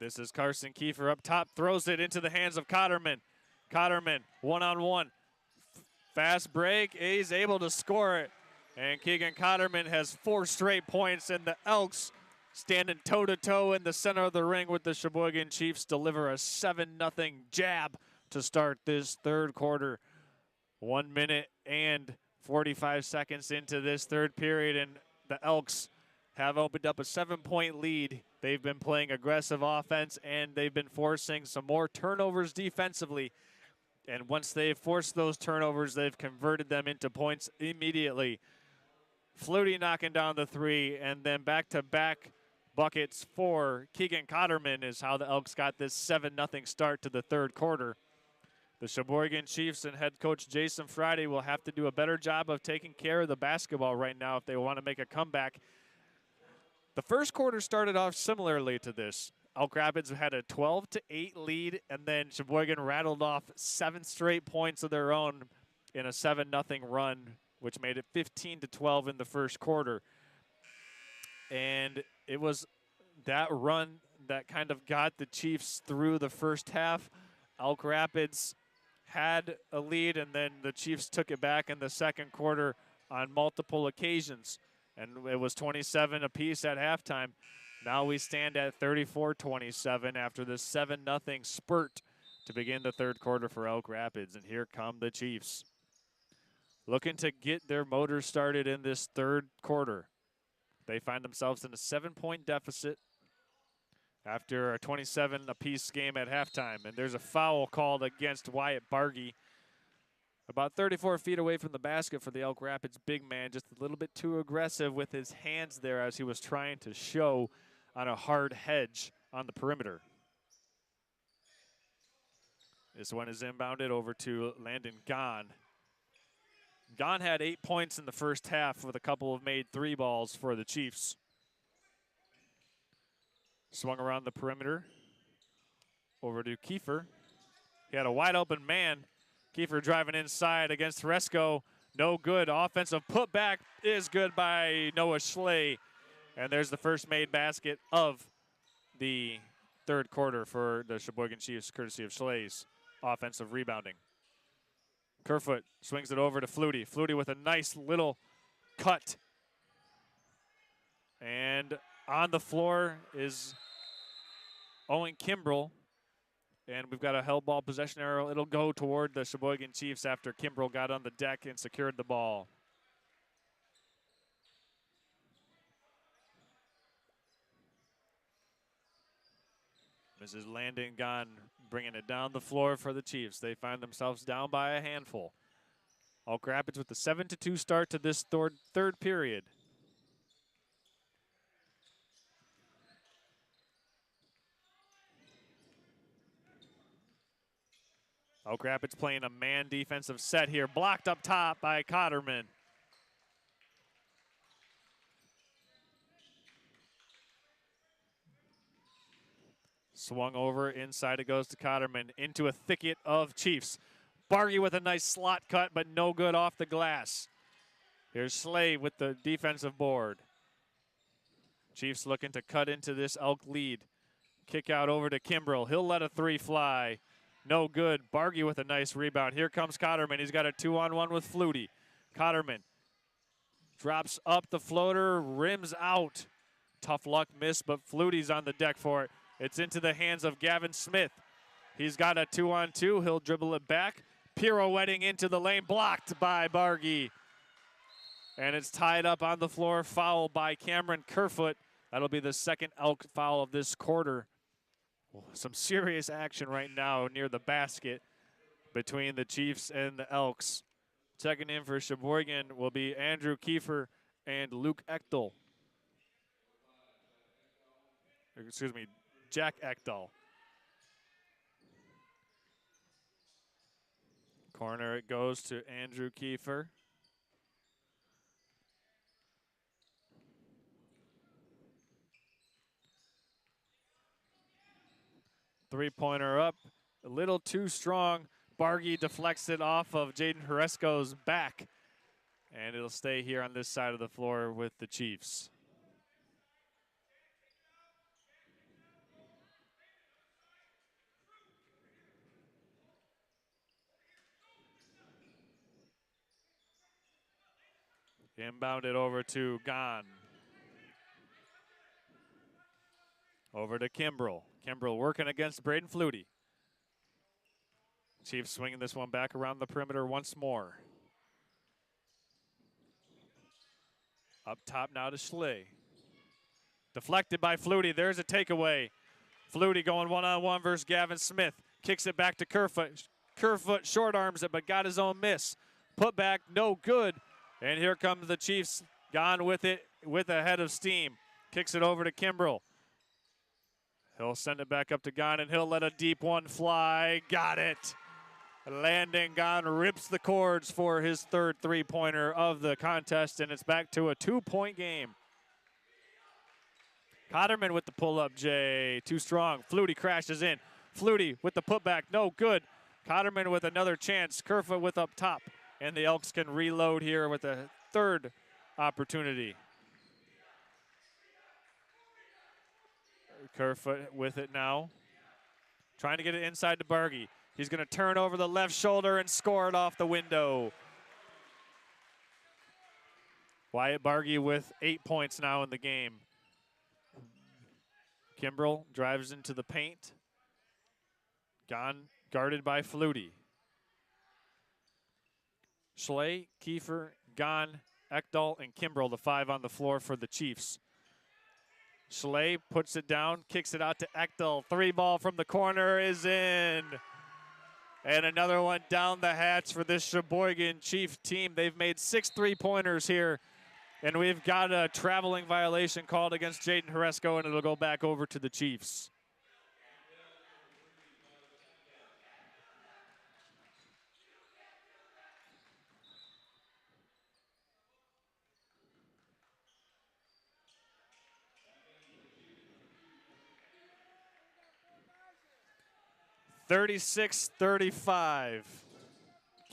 This is Carson Kiefer up top, throws it into the hands of Cotterman. Cotterman, one-on-one. Fast break, he's able to score it. And Keegan Cotterman has 4 straight points, and the Elks standing toe-to-toe in the center of the ring with the Cheboygan Chiefs deliver a 7-0 jab to start this third quarter. 1 minute and 45 seconds into this third period, and the Elks have opened up a 7-point lead. They've been playing aggressive offense, and they've been forcing some more turnovers defensively. And once they've forced those turnovers, they've converted them into points immediately. Flutie knocking down the 3, and then back-to-back buckets for Keegan Cotterman is how the Elks got this 7-0 start to the third quarter. The Cheboygan Chiefs and head coach Jason Friday will have to do a better job of taking care of the basketball right now if they want to make a comeback. The first quarter started off similarly to this. Elk Rapids had a 12-8 lead, and then Cheboygan rattled off 7 straight points of their own in a 7-0 run, which made it 15-12 in the first quarter. And it was that run that kind of got the Chiefs through the first half. Elk Rapids had a lead, and then the Chiefs took it back in the second quarter on multiple occasions. And it was 27 apiece at halftime. Now we stand at 34-27 after this 7-0 spurt to begin the third quarter for Elk Rapids. And here come the Chiefs, looking to get their motors started in this third quarter. They find themselves in a 7-point deficit after a 27 apiece game at halftime. And there's a foul called against Wyatt Bargy, about 34 feet away from the basket for the Elk Rapids big man, just a little bit too aggressive with his hands there as he was trying to show on a hard hedge on the perimeter. This one is inbounded over to Landon Gahn. Gahn had 8 points in the first half with a couple of made 3 balls for the Chiefs. Swung around the perimeter. Over to Kiefer. He had a wide open man. Kiefer driving inside against Resco. No good. Offensive putback is good by Noah Schley. And there's the first made basket of the third quarter for the Cheboygan Chiefs, courtesy of Schley's offensive rebounding. Kerfoot swings it over to Flutie. Flutie with a nice little cut. And on the floor is Owen Kimbrell. And we've got a held ball possession arrow. It'll go toward the Cheboygan Chiefs after Kimbrell got on the deck and secured the ball. Mrs. Landon Gahn bringing it down the floor for the Chiefs. They find themselves down by a handful. Elk Rapids with the 7-2 start to this third period. Elk Rapids playing a man defensive set here. Blocked up top by Cotterman. Swung over, inside it goes to Cotterman, into a thicket of Chiefs. Bargy with a nice slot cut, but no good off the glass. Here's Slay with the defensive board. Chiefs looking to cut into this Elk lead. Kick out over to Kimbrell. He'll let a 3 fly. No good. Bargy with a nice rebound. Here comes Cotterman. He's got a 2-on-1 with Flutie. Cotterman drops up the floater, rims out. Tough luck miss, but Flutie's on the deck for it. It's into the hands of Gavin Smith. He's got a 2-on-2. He'll dribble it back. Pirouetting into the lane, blocked by Bargy. And it's tied up on the floor, foul by Cameron Kerfoot. That'll be the second Elk foul of this quarter. Some serious action right now near the basket between the Chiefs and the Elks. Checking in for Cheboygan will be Andrew Kiefer and Luke Echtel. Excuse me, Jack Echtel. Corner it goes to Andrew Kiefer. Three-pointer up, a little too strong. Bargy deflects it off of Jaden Horesco's back, and it'll stay here on this side of the floor with the Chiefs. Inbounded over to Gahn. Over to Kimbrell. Kimbrell working against Braden Flutie. Chiefs swinging this one back around the perimeter once more. Up top now to Schley. Deflected by Flutie. There's a takeaway. Flutie going one-on-one versus Gavin Smith. Kicks it back to Kerfoot. Kerfoot short arms it, but got his own miss. Put back, no good. And here comes the Chiefs. Gone with it with a head of steam. Kicks it over to Kimbrell. He'll send it back up to Gahn, and he'll let a deep one fly. Got it. Landon Gahn rips the cords for his third three-pointer of the contest, and it's back to a 2-point game. Cotterman with the pull-up, Jay. Too strong. Flutie crashes in. Flutie with the putback. No good. Cotterman with another chance. Kerfoot with up top. And the Elks can reload here with a third opportunity. Kerfoot with it now. Trying to get it inside to Bargy. He's going to turn over the left shoulder and score it off the window. Wyatt Bargy with 8 points now in the game. Kimbrell drives into the paint. Gone, guarded by Flutie. Schley, Kiefer, Gahn, Echtel, and Kimbrell, the 5 on the floor for the Chiefs. Schley puts it down, kicks it out to Echtel. 3-ball from the corner is in. And another one down the hatch for this Cheboygan Chief team. They've made 6 3-pointers here. And we've got a traveling violation called against Jaden Horesco, and it'll go back over to the Chiefs. 36-35.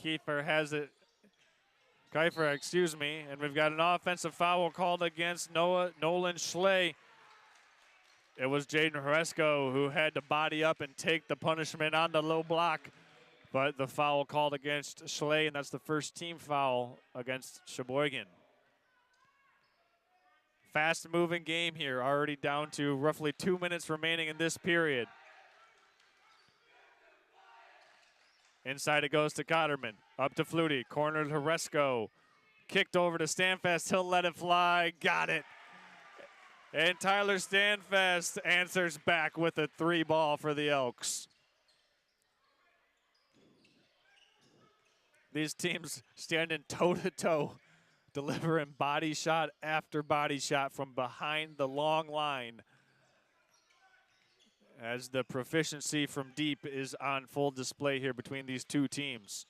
Kiefer has it. Kiefer, excuse me. And we've got an offensive foul called against Nolan Schley. It was Jaden Horesco who had to body up and take the punishment on the low block. But the foul called against Schley, and that's the first team foul against Cheboygan. Fast-moving game here, already down to roughly 2 minutes remaining in this period. Inside it goes to Cotterman. Up to Flutie. Corner to Horesco. Kicked over to Stanfest. He'll let it fly. Got it. And Tyler Stanfest answers back with a 3-ball for the Elks. These teams standing toe-to-toe, delivering body shot after body shot from behind the long line, as the proficiency from deep is on full display here between these two teams.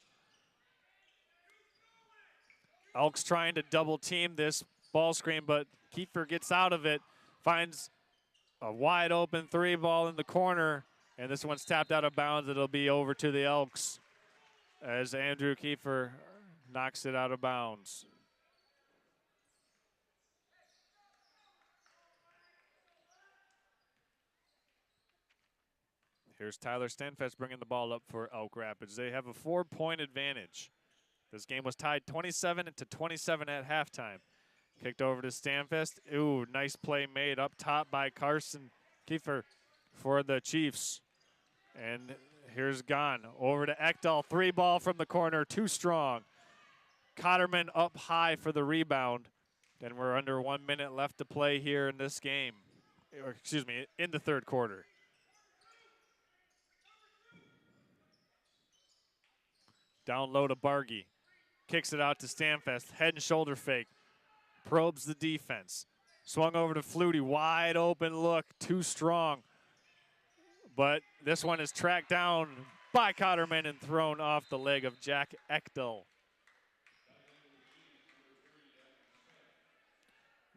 Elks trying to double team this ball screen, but Kiefer gets out of it, finds a wide open 3-ball in the corner, and this one's tapped out of bounds. It'll be over to the Elks as Andrew Kiefer knocks it out of bounds. Here's Tyler Stanfest bringing the ball up for Elk Rapids. They have a 4-point advantage. This game was tied 27-27 at halftime. Kicked over to Stanfest. Ooh, nice play made up top by Carson Kiefer for the Chiefs. And here's Gahn over to Ekdahl. 3-ball from the corner, too strong. Cotterman up high for the rebound. Then we're under 1 minute left to play here in this game. Or, excuse me, in the third quarter. Down low to Bargy. Kicks it out to Stanfest. Head and shoulder fake. Probes the defense. Swung over to Flutie. Wide open look. Too strong. But this one is tracked down by Cotterman and thrown off the leg of Jack Ekdahl.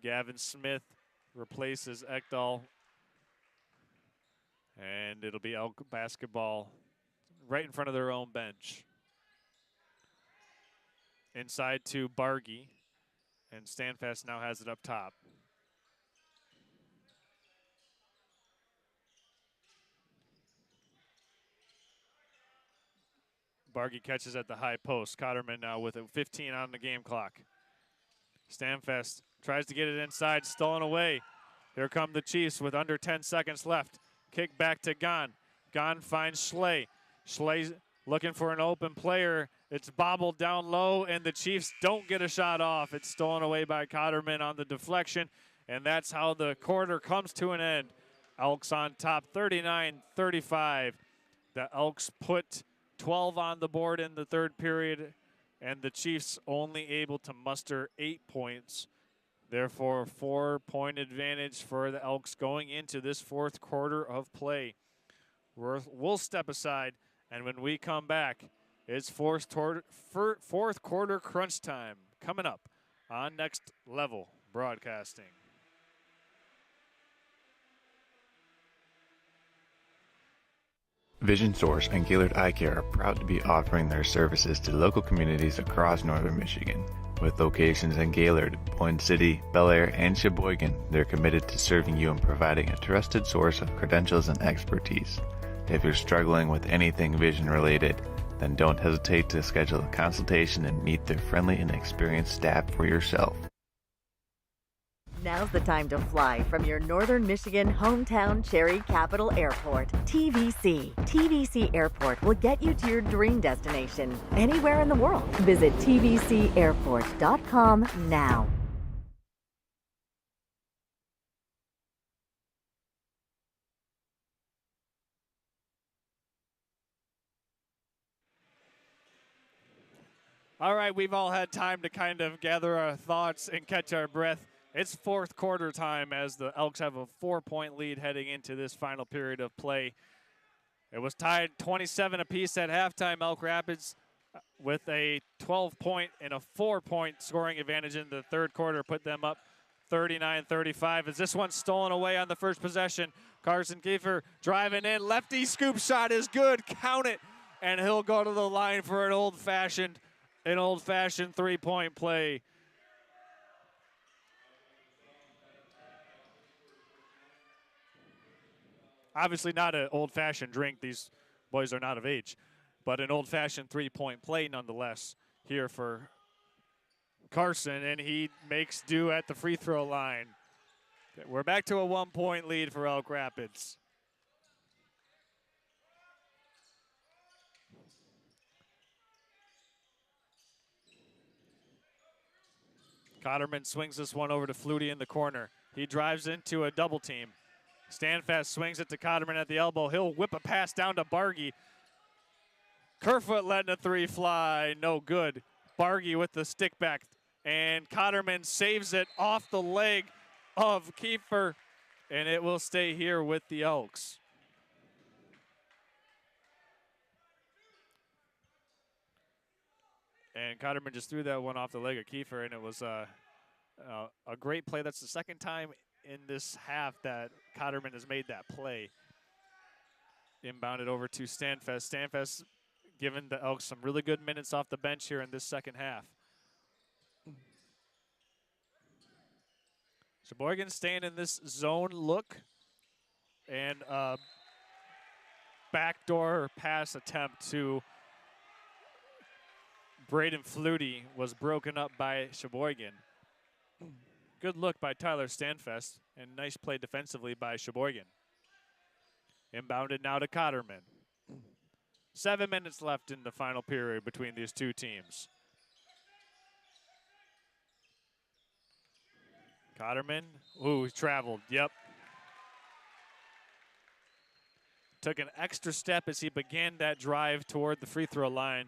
Gavin Smith replaces Ekdahl. And it'll be Elk basketball right in front of their own bench. Inside to Bargy, and Stanfest now has it up top. Bargy catches at the high post. Cotterman now with a 15 on the game clock. Stanfest tries to get it inside, stolen away. Here come the Chiefs with under 10 seconds left. Kick back to Gahn. Gahn finds Schley. Schley looking for an open player. It's bobbled down low, and the Chiefs don't get a shot off. It's stolen away by Cotterman on the deflection, and that's how the quarter comes to an end. Elks on top 39-35. The Elks put 12 on the board in the third period, and the Chiefs only able to muster 8 points. Therefore, 4-point advantage for the Elks going into this fourth quarter of play. We'll step aside, and when we come back, it's fourth quarter crunch time coming up on Next Level Broadcasting. Vision Source and Gaylord Eye Care are proud to be offering their services to local communities across northern Michigan. With locations in Gaylord, Boyne City, Bel Air, and Cheboygan, they're committed to serving you and providing a trusted source of credentials and expertise. If you're struggling with anything vision related, then don't hesitate to schedule a consultation and meet their friendly and experienced staff for yourself. Now's the time to fly from your northern Michigan hometown Cherry Capital Airport, TVC. TVC Airport will get you to your dream destination anywhere in the world. Visit tvcairport.com now. All right, we've all had time to kind of gather our thoughts and catch our breath. It's fourth quarter time as the Elks have a 4-point lead heading into this final period of play. It was tied 27 apiece at halftime. Elk Rapids with a 12-point and a 4-point scoring advantage in the third quarter put them up 39-35 as this one's stolen away on the first possession. Carson Kiefer driving in. Lefty scoop shot is good. Count it. And he'll go to the line for an old-fashioned three-point play. Obviously not an old-fashioned drink. These boys are not of age. But an old-fashioned three-point play nonetheless here for Carson, and he makes do at the free throw line. We're back to a 1-point lead for Elk Rapids. Cotterman swings this one over to Flutie in the corner. He drives into a double team. Standfast swings it to Cotterman at the elbow. He'll whip a pass down to Bargy. Kerfoot letting a three fly, no good. Bargy with the stick back, and Cotterman saves it off the leg of Kiefer, and it will stay here with the Elks. And Cotterman just threw that one off the leg of Kiefer, and it was a great play. That's the second time in this half that Cotterman has made that play. Inbounded over to Stanfest. Stanfest giving the Elks some really good minutes off the bench here in this second half. Cheboygan staying in this zone look, and backdoor pass attempt to Braden Flutie was broken up by Cheboygan. Good look by Tyler Stanfest, and nice play defensively by Cheboygan. Inbounded now to Cotterman. 7 minutes left in the final period between these two teams. Cotterman, ooh, he traveled, yep. Took an extra step as he began that drive toward the free throw line,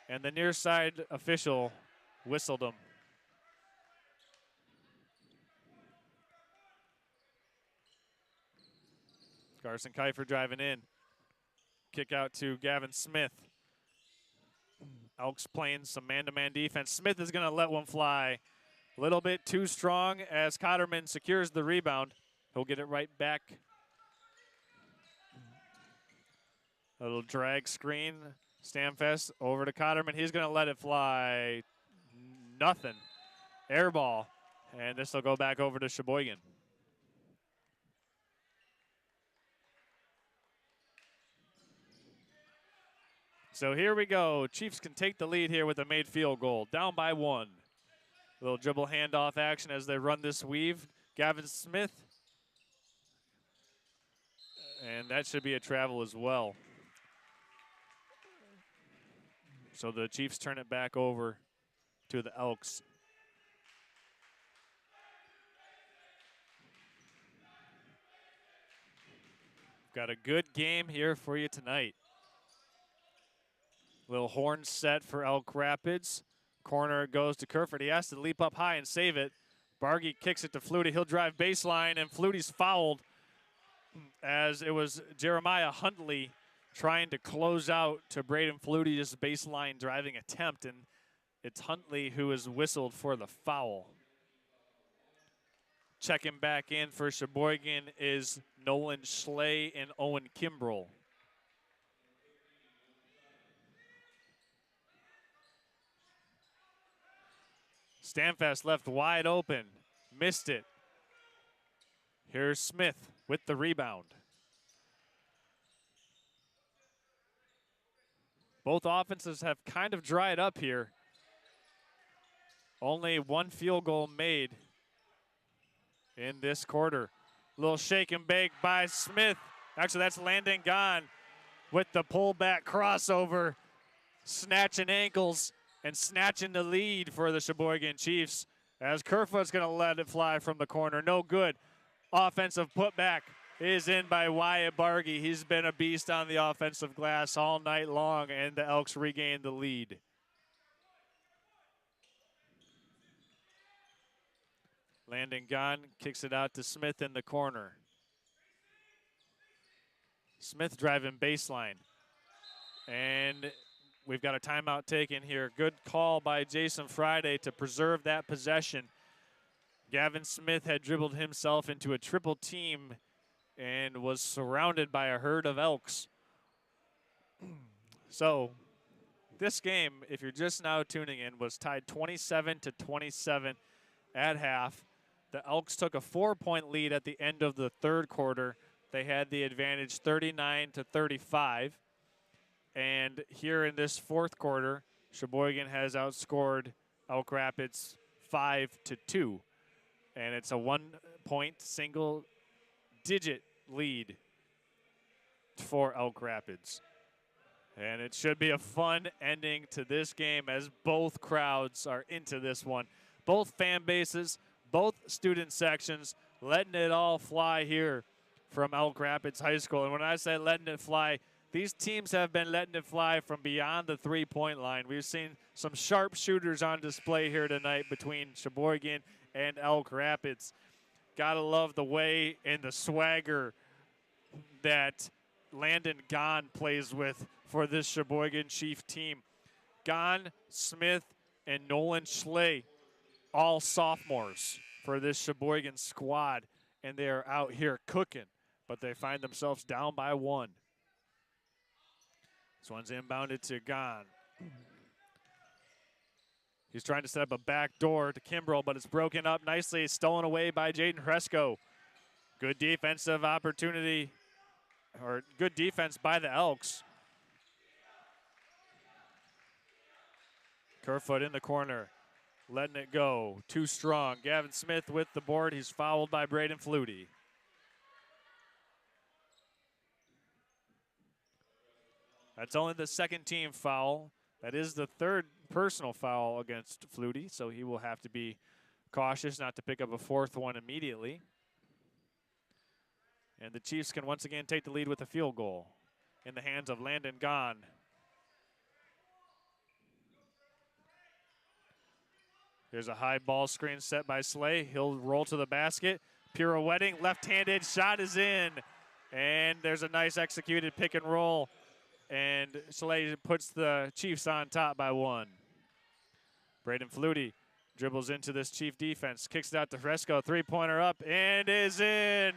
and the near side official whistled him. Carson Kiefer driving in. Kick out to Gavin Smith. Elks playing some man-to-man defense. Smith is going to let one fly. A little bit too strong as Cotterman secures the rebound. He'll get it right back. A little drag screen. Stamfest over to Cotterman. He's going to let it fly. Nothing. Air ball. And this will go back over to Cheboygan. So here we go. Chiefs can take the lead here with a made field goal. Down by one. Little dribble handoff action as they run this weave. Gavin Smith. And that should be a travel as well. So the Chiefs turn it back over to the Elks. Got a good game here for you tonight. Little horn set for Elk Rapids. Corner goes to Kerfoot. He has to leap up high and save it. Bargy kicks it to Flutie. He'll drive baseline, and Flutie's fouled as it was Jeremiah Huntley trying to close out to Braden Flutie's baseline driving attempt, and it's Huntley who is whistled for the foul. Checking back in for Cheboygan is Nolan Schley and Owen Kimbrell. Stamfast left wide open, missed it. Here's Smith with the rebound. Both offenses have kind of dried up here. Only one field goal made in this quarter. Little shake and bake by Smith. Actually, that's Landon Gahn with the pullback crossover, snatching ankles and snatching the lead for the Cheboygan Chiefs as Kerfoot's going to let it fly from the corner. No good. Offensive putback is in by Wyatt Bargy. He's been a beast on the offensive glass all night long, and the Elks regain the lead. Landon Gahn kicks it out to Smith in the corner. Smith driving baseline. And we've got a timeout taken here. Good call by Jason Friday to preserve that possession. Gavin Smith had dribbled himself into a triple team and was surrounded by a herd of Elks. So this game, if you're just now tuning in, was tied 27-27 at half. The Elks took a 4-point lead at the end of the third quarter. They had the advantage 39-35. And here in this fourth quarter, Cheboygan has outscored Elk Rapids 5-2. And it's a 1-point single-digit lead for Elk Rapids. And it should be a fun ending to this game as both crowds are into this one. Both fan bases, both student sections, letting it all fly here from Elk Rapids High School. And when I say letting it fly, these teams have been letting it fly from beyond the three-point line. We've seen some sharp shooters on display here tonight between Cheboygan and Elk Rapids. Gotta love the way and the swagger that Landon Gahn plays with for this Cheboygan Chief team. Gahn, Smith, and Nolan Schley, all sophomores for this Cheboygan squad, and they are out here cooking, but they find themselves down by 1. This one's inbounded to Gahn. He's trying to set up a back door to Kimbrell, but it's broken up nicely, stolen away by Jaden Hresco. Good defensive opportunity, or good defense by the Elks. Kerfoot in the corner, letting it go. Too strong. Gavin Smith with the board. He's fouled by Braden Flutie. That's only the second team foul. That is the third personal foul against Flutie, so he will have to be cautious not to pick up a fourth one immediately. And the Chiefs can once again take the lead with a field goal in the hands of Landon Gahn. There's a high ball screen set by Slay. He'll roll to the basket. Pirouetting, left-handed shot is in. And there's a nice executed pick and roll. And Slay puts the Chiefs on top by 1. Braden Flutie dribbles into this Chief defense. Kicks it out to Fresco. Three-pointer up and is in.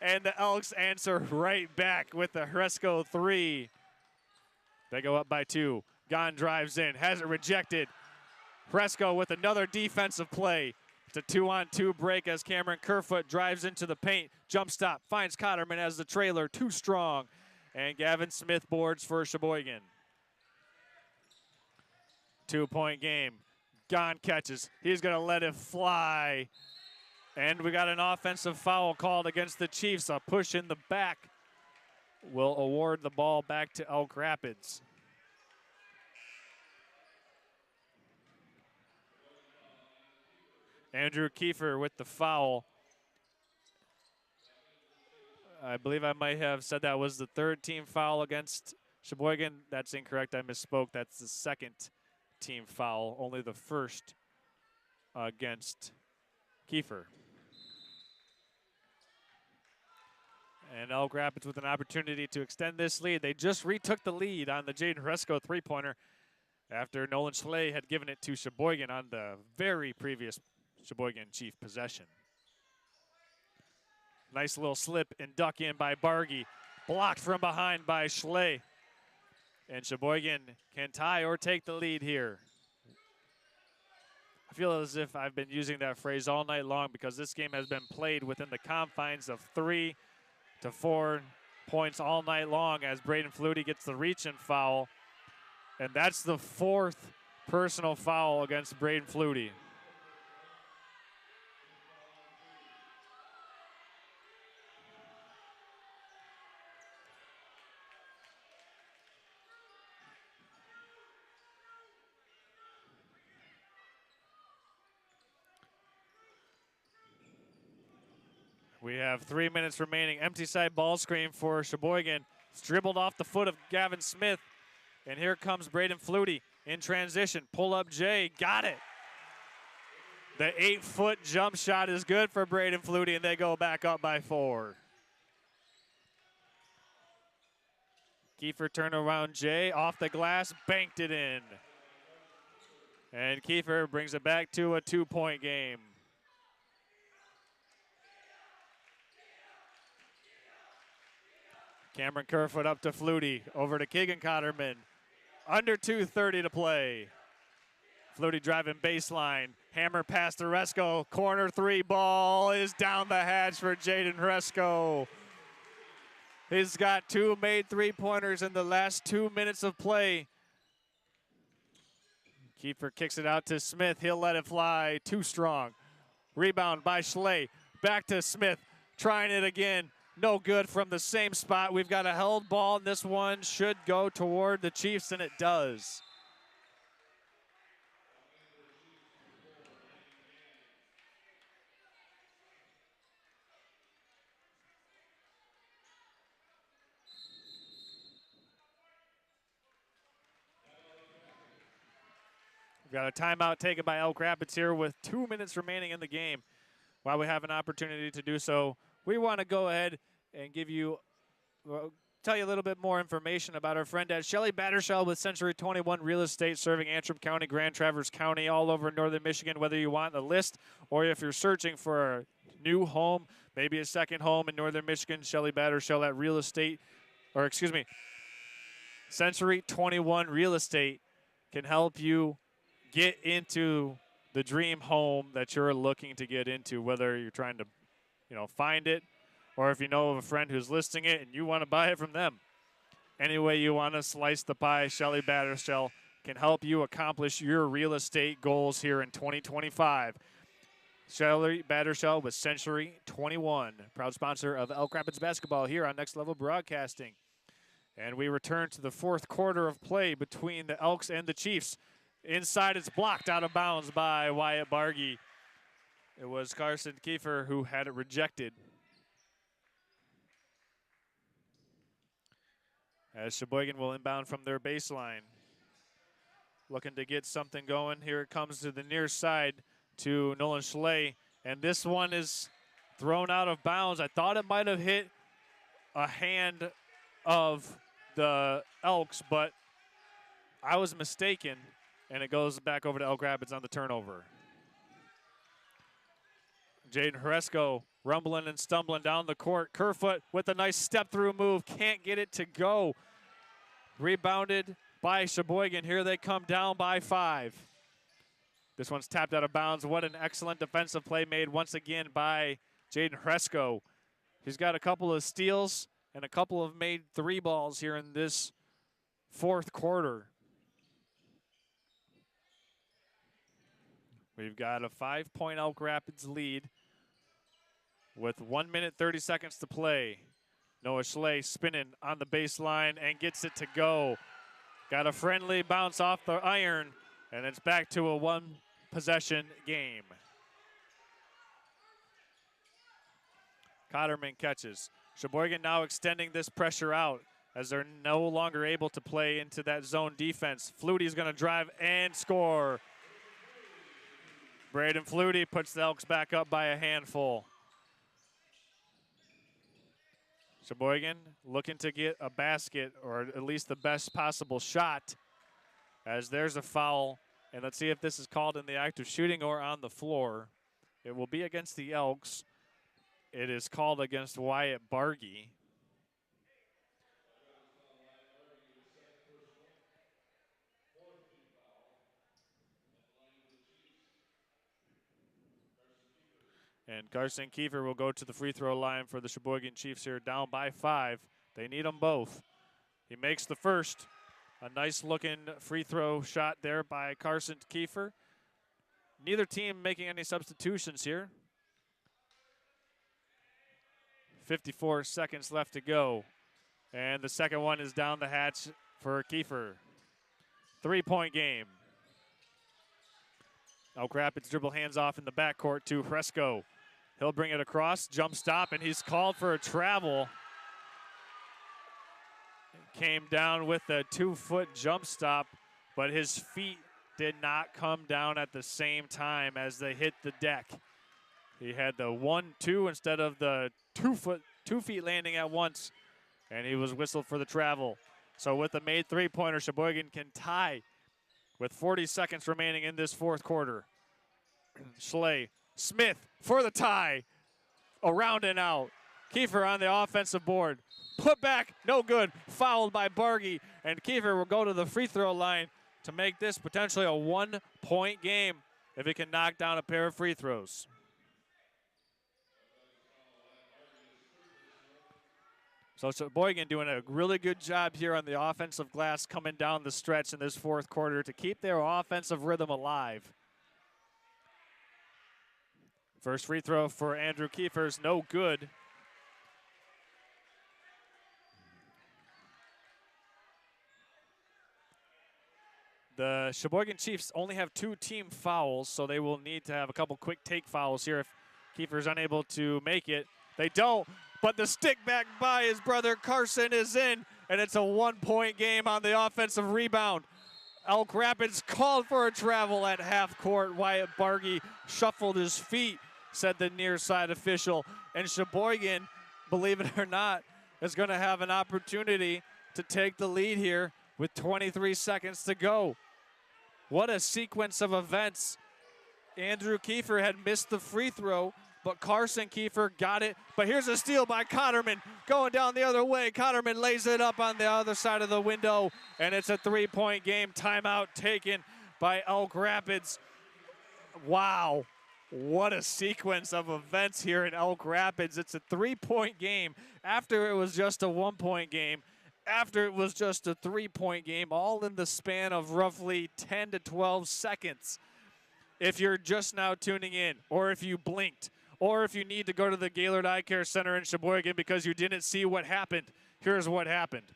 And the Elks answer right back with the Fresco 3. They go up by 2. Gahn drives in. Has it rejected. Fresco with another defensive play. It's a 2-on-2 break as Cameron Kerfoot drives into the paint. Jump stop. Finds Cotterman as the trailer. Too strong. And Gavin Smith boards for Cheboygan. 2-point game. Gahn catches. He's going to let it fly. And we got an offensive foul called against the Chiefs. A push in the back will award the ball back to Elk Rapids. Andrew Kiefer with the foul. I believe I might have said that was the third team foul against Cheboygan. That's incorrect. I misspoke. That's the second team foul, only the first against Kiefer. And Elk Rapids with an opportunity to extend this lead. They just retook the lead on the Jaden Fresco three-pointer after Nolan Schley had given it to Cheboygan on the very previous Cheboygan Chief possession. Nice little slip and duck in by Bargy. Blocked from behind by Schley. And Cheboygan can tie or take the lead here. I feel as if I've been using that phrase all night long because this game has been played within the confines of 3 to 4 points all night long as Braden Flutie gets the reach and foul. And that's the 4th personal foul against Braden Flutie. We have 3 minutes remaining. Empty side ball screen for Cheboygan. It's dribbled off the foot of Gavin Smith. And here comes Braden Flutie in transition. Pull up Jay, got it. The 8-foot jump shot is good for Braden Flutie, and they go back up by 4. Kiefer turnaround Jay off the glass, banked it in. And Kiefer brings it back to a 2-point game. Cameron Kerfoot up to Flutie, over to Keegan Cotterman. Under 2:30 to play. Flutie driving baseline. Hammer pass to Resko. Corner three ball is down the hatch for Jaden Resko. He's got 2 made three-pointers in the last 2 minutes of play. Kiefer kicks it out to Smith. He'll let it fly. Too strong. Rebound by Schley. Back to Smith. Trying it again. No good from the same spot. We've got a held ball, and this one should go toward the Chiefs, and it does. We've got a timeout taken by Elk Rapids here with 2 minutes remaining in the game. While we have an opportunity to do so, we want to go ahead and tell you a little bit more information about our friend at Shelley Battershell with Century 21 Real Estate, serving Antrim County, Grand Traverse County, all over northern Michigan. Whether you want a list or if you're searching for a new home, maybe a second home in northern Michigan, Shelley Battershell at Century 21 Real Estate can help you get into the dream home that you're looking to get into, whether you're trying to, find it, or if you know of a friend who's listing it and you want to buy it from them. Any way you want to slice the pie, Shelley Battershell can help you accomplish your real estate goals here in 2025. Shelley Battershell with Century 21, proud sponsor of Elk Rapids basketball here on Next Level Broadcasting. And we return to the fourth quarter of play between the Elks and the Chiefs. Inside, it's blocked out of bounds by Wyatt Bargy. It was Carson Kiefer who had it rejected. As Cheboygan will inbound from their baseline. Looking to get something going. Here it comes to the near side to Nolan Schley. And this one is thrown out of bounds. I thought it might have hit a hand of the Elks, but I was mistaken. And it goes back over to Elk Rapids on the turnover. Jaden Horesco rumbling and stumbling down the court. Kerfoot with a nice step-through move. Can't get it to go. Rebounded by Cheboygan. Here they come down by 5. This one's tapped out of bounds. What an excellent defensive play made once again by Jaden Horesco. He's got a couple of steals and a couple of made 3 balls here in this fourth quarter. We've got a 5-point Elk Rapids lead with 1 minute, 30 seconds to play. Noah Schley spinning on the baseline and gets it to go. Got a friendly bounce off the iron, and it's back to a 1-possession game. Cotterman catches. Cheboygan now extending this pressure out as they're no longer able to play into that zone defense. Flutie's going to drive and score. Braden Flutie puts the Elks back up by a handful. Cheboygan looking to get a basket, or at least the best possible shot, as there's a foul. And let's see if this is called in the act of shooting or on the floor. It will be against the Elks. It is called against Wyatt Bargy. And Carson Kiefer will go to the free throw line for the Cheboygan Chiefs here, down by 5. They need them both. He makes the first. A nice looking free throw shot there by Carson Kiefer. Neither team making any substitutions here. 54 seconds left to go. And the second one is down the hatch for Kiefer. 3-point game. Elk Rapids dribble hands off in the backcourt to Horesco. He'll bring it across, jump stop, and he's called for a travel. Came down with a 2-foot jump stop, but his feet did not come down at the same time as they hit the deck. He had the 1-2 instead of the 2 feet landing at once, and he was whistled for the travel. So with the made 3-pointer, Cheboygan can tie with 40 seconds remaining in this fourth quarter. Schley, Smith for the tie, around and out. Kiefer on the offensive board. Put back, no good. Fouled by Bargy. And Kiefer will go to the free throw line to make this potentially a 1-point game if he can knock down a pair of free throws. So Cheboygan doing a really good job here on the offensive glass coming down the stretch in this fourth quarter to keep their offensive rhythm alive. First free throw for Andrew Kiefer is no good. The Cheboygan Chiefs only have 2 team fouls, so they will need to have a couple quick take fouls here if Kiefer's unable to make it. They don't, but the stick back by his brother Carson is in, and it's a 1-point game on the offensive rebound. Elk Rapids called for a travel at half court. Wyatt Bargy shuffled his feet, said the near side official. And Cheboygan, believe it or not, is going to have an opportunity to take the lead here with 23 seconds to go. What a sequence of events. Andrew Kiefer had missed the free throw, but Carson Kiefer got it. But here's a steal by Cotterman going down the other way. Cotterman lays it up on the other side of the window, and it's a 3-point game. Timeout taken by Elk Rapids. Wow, what a sequence of events here in Elk Rapids. It's a 3-point game after it was just a 1-point game, after it was just a 3-point game, all in the span of roughly 10 to 12 seconds. If you're just now tuning in, or if you blinked, or if you need to go to the Gaylord Eye Care Center in Cheboygan because you didn't see what happened, here's what happened.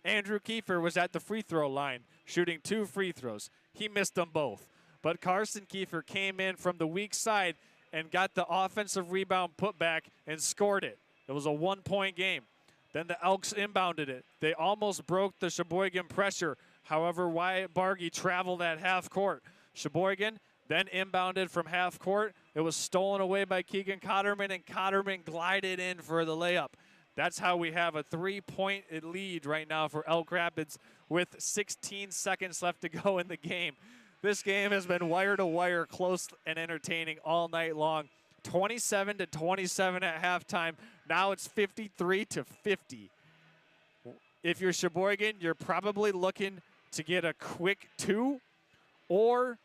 Andrew Kiefer was at the free throw line shooting 2 free throws. He missed them both. But Carson Kiefer came in from the weak side and got the offensive rebound putback and scored it. It was a 1-point game. Then the Elks inbounded it. They almost broke the Cheboygan pressure. However, Wyatt Bargy traveled at half court. Cheboygan then inbounded from half court. It was stolen away by Keegan Cotterman, and Cotterman glided in for the layup. That's how we have a 3-point lead right now for Elk Rapids with 16 seconds left to go in the game. This game has been wire-to-wire, close and entertaining all night long. 27 to 27 at halftime. Now it's 53 to 50. If you're Cheboygan, you're probably looking to get a quick 2 or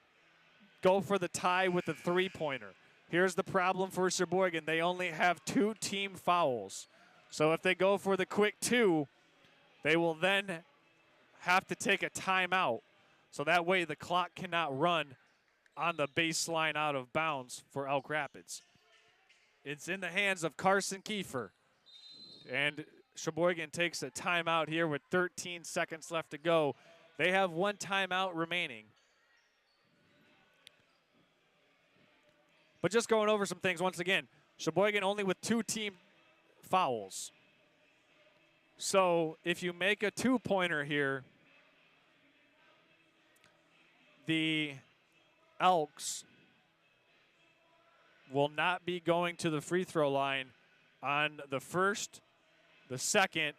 go for the tie with a 3-pointer. Here's the problem for Cheboygan. They only have 2 team fouls. So if they go for the quick 2, they will then have to take a timeout. So that way the clock cannot run on the baseline out of bounds for Elk Rapids. It's in the hands of Carson Kiefer. And Cheboygan takes a timeout here with 13 seconds left to go. They have 1 timeout remaining. But just going over some things once again, Cheboygan only with 2 team fouls. So if you make a 2-pointer here, the Elks will not be going to the free throw line on the first, the second,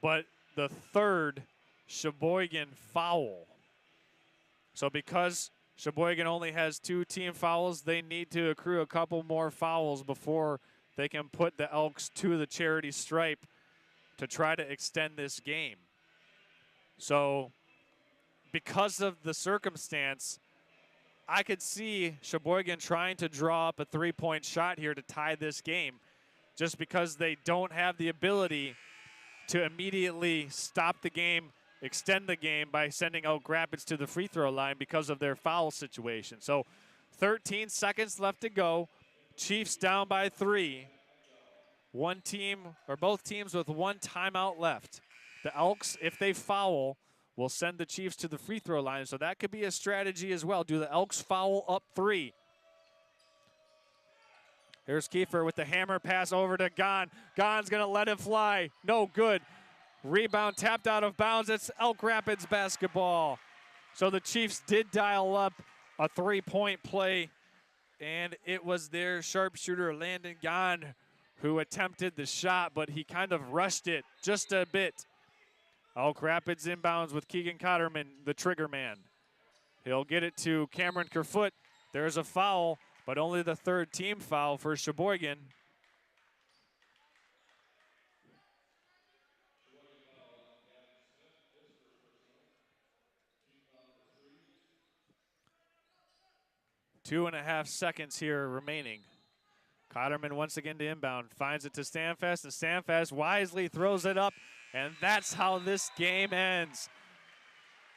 but the third Cheboygan foul. So because Cheboygan only has 2 team fouls, they need to accrue a couple more fouls before they can put the Elks to the charity stripe to try to extend this game. So because of the circumstance, I could see Cheboygan trying to draw up a 3-point shot here to tie this game just because they don't have the ability to immediately stop the game, extend the game by sending Elk Rapids to the free throw line because of their foul situation. So 13 seconds left to go. Chiefs down by 3. One team or both teams with 1 timeout left. The Elks, if they foul, will send the Chiefs to the free throw line. So that could be a strategy as well. Do the Elks foul up 3? Here's Kiefer with the hammer pass over to Gon. Gon's going to let it fly. No good. Rebound tapped out of bounds. It's Elk Rapids basketball. So the Chiefs did dial up a 3-point play, and it was their sharpshooter, Landon Gon, who attempted the shot, but he kind of rushed it just a bit. Elk Rapids inbounds with Keegan Cotterman, the trigger man. He'll get it to Cameron Kerfoot. There's a foul, but only the 3rd team foul for Cheboygan. 2.5 seconds here remaining. Cotterman once again to inbound, finds it to Stanfest, and Stanfest wisely throws it up, and that's how this game ends,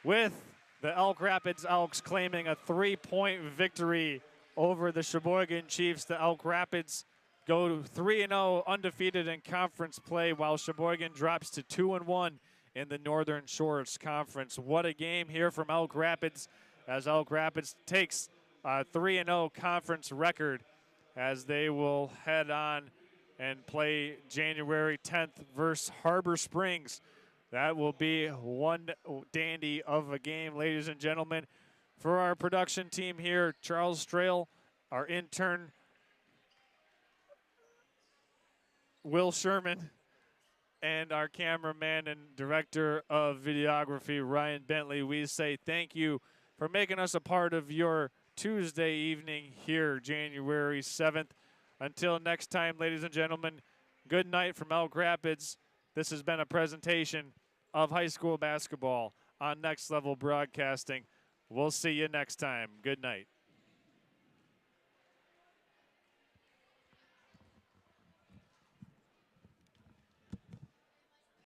with the Elk Rapids Elks claiming a 3-point victory over the Cheboygan Chiefs. The Elk Rapids go to 3-0 undefeated in conference play, while Cheboygan drops to 2-1 in the Northern Shores Conference. What a game here from Elk Rapids, as Elk Rapids takes a 3-0 conference record, as they will head on and play January 10th versus Harbor Springs. That will be one dandy of a game, ladies and gentlemen. For our production team here, Charles Strail, our intern, Will Sherman, and our cameraman and director of videography, Ryan Bentley, we say thank you for making us a part of your Tuesday evening here, January 7th. Until next time, ladies and gentlemen, good night from Elk Rapids. This has been a presentation of high school basketball on Next Level Broadcasting. We'll see you next time. Good night.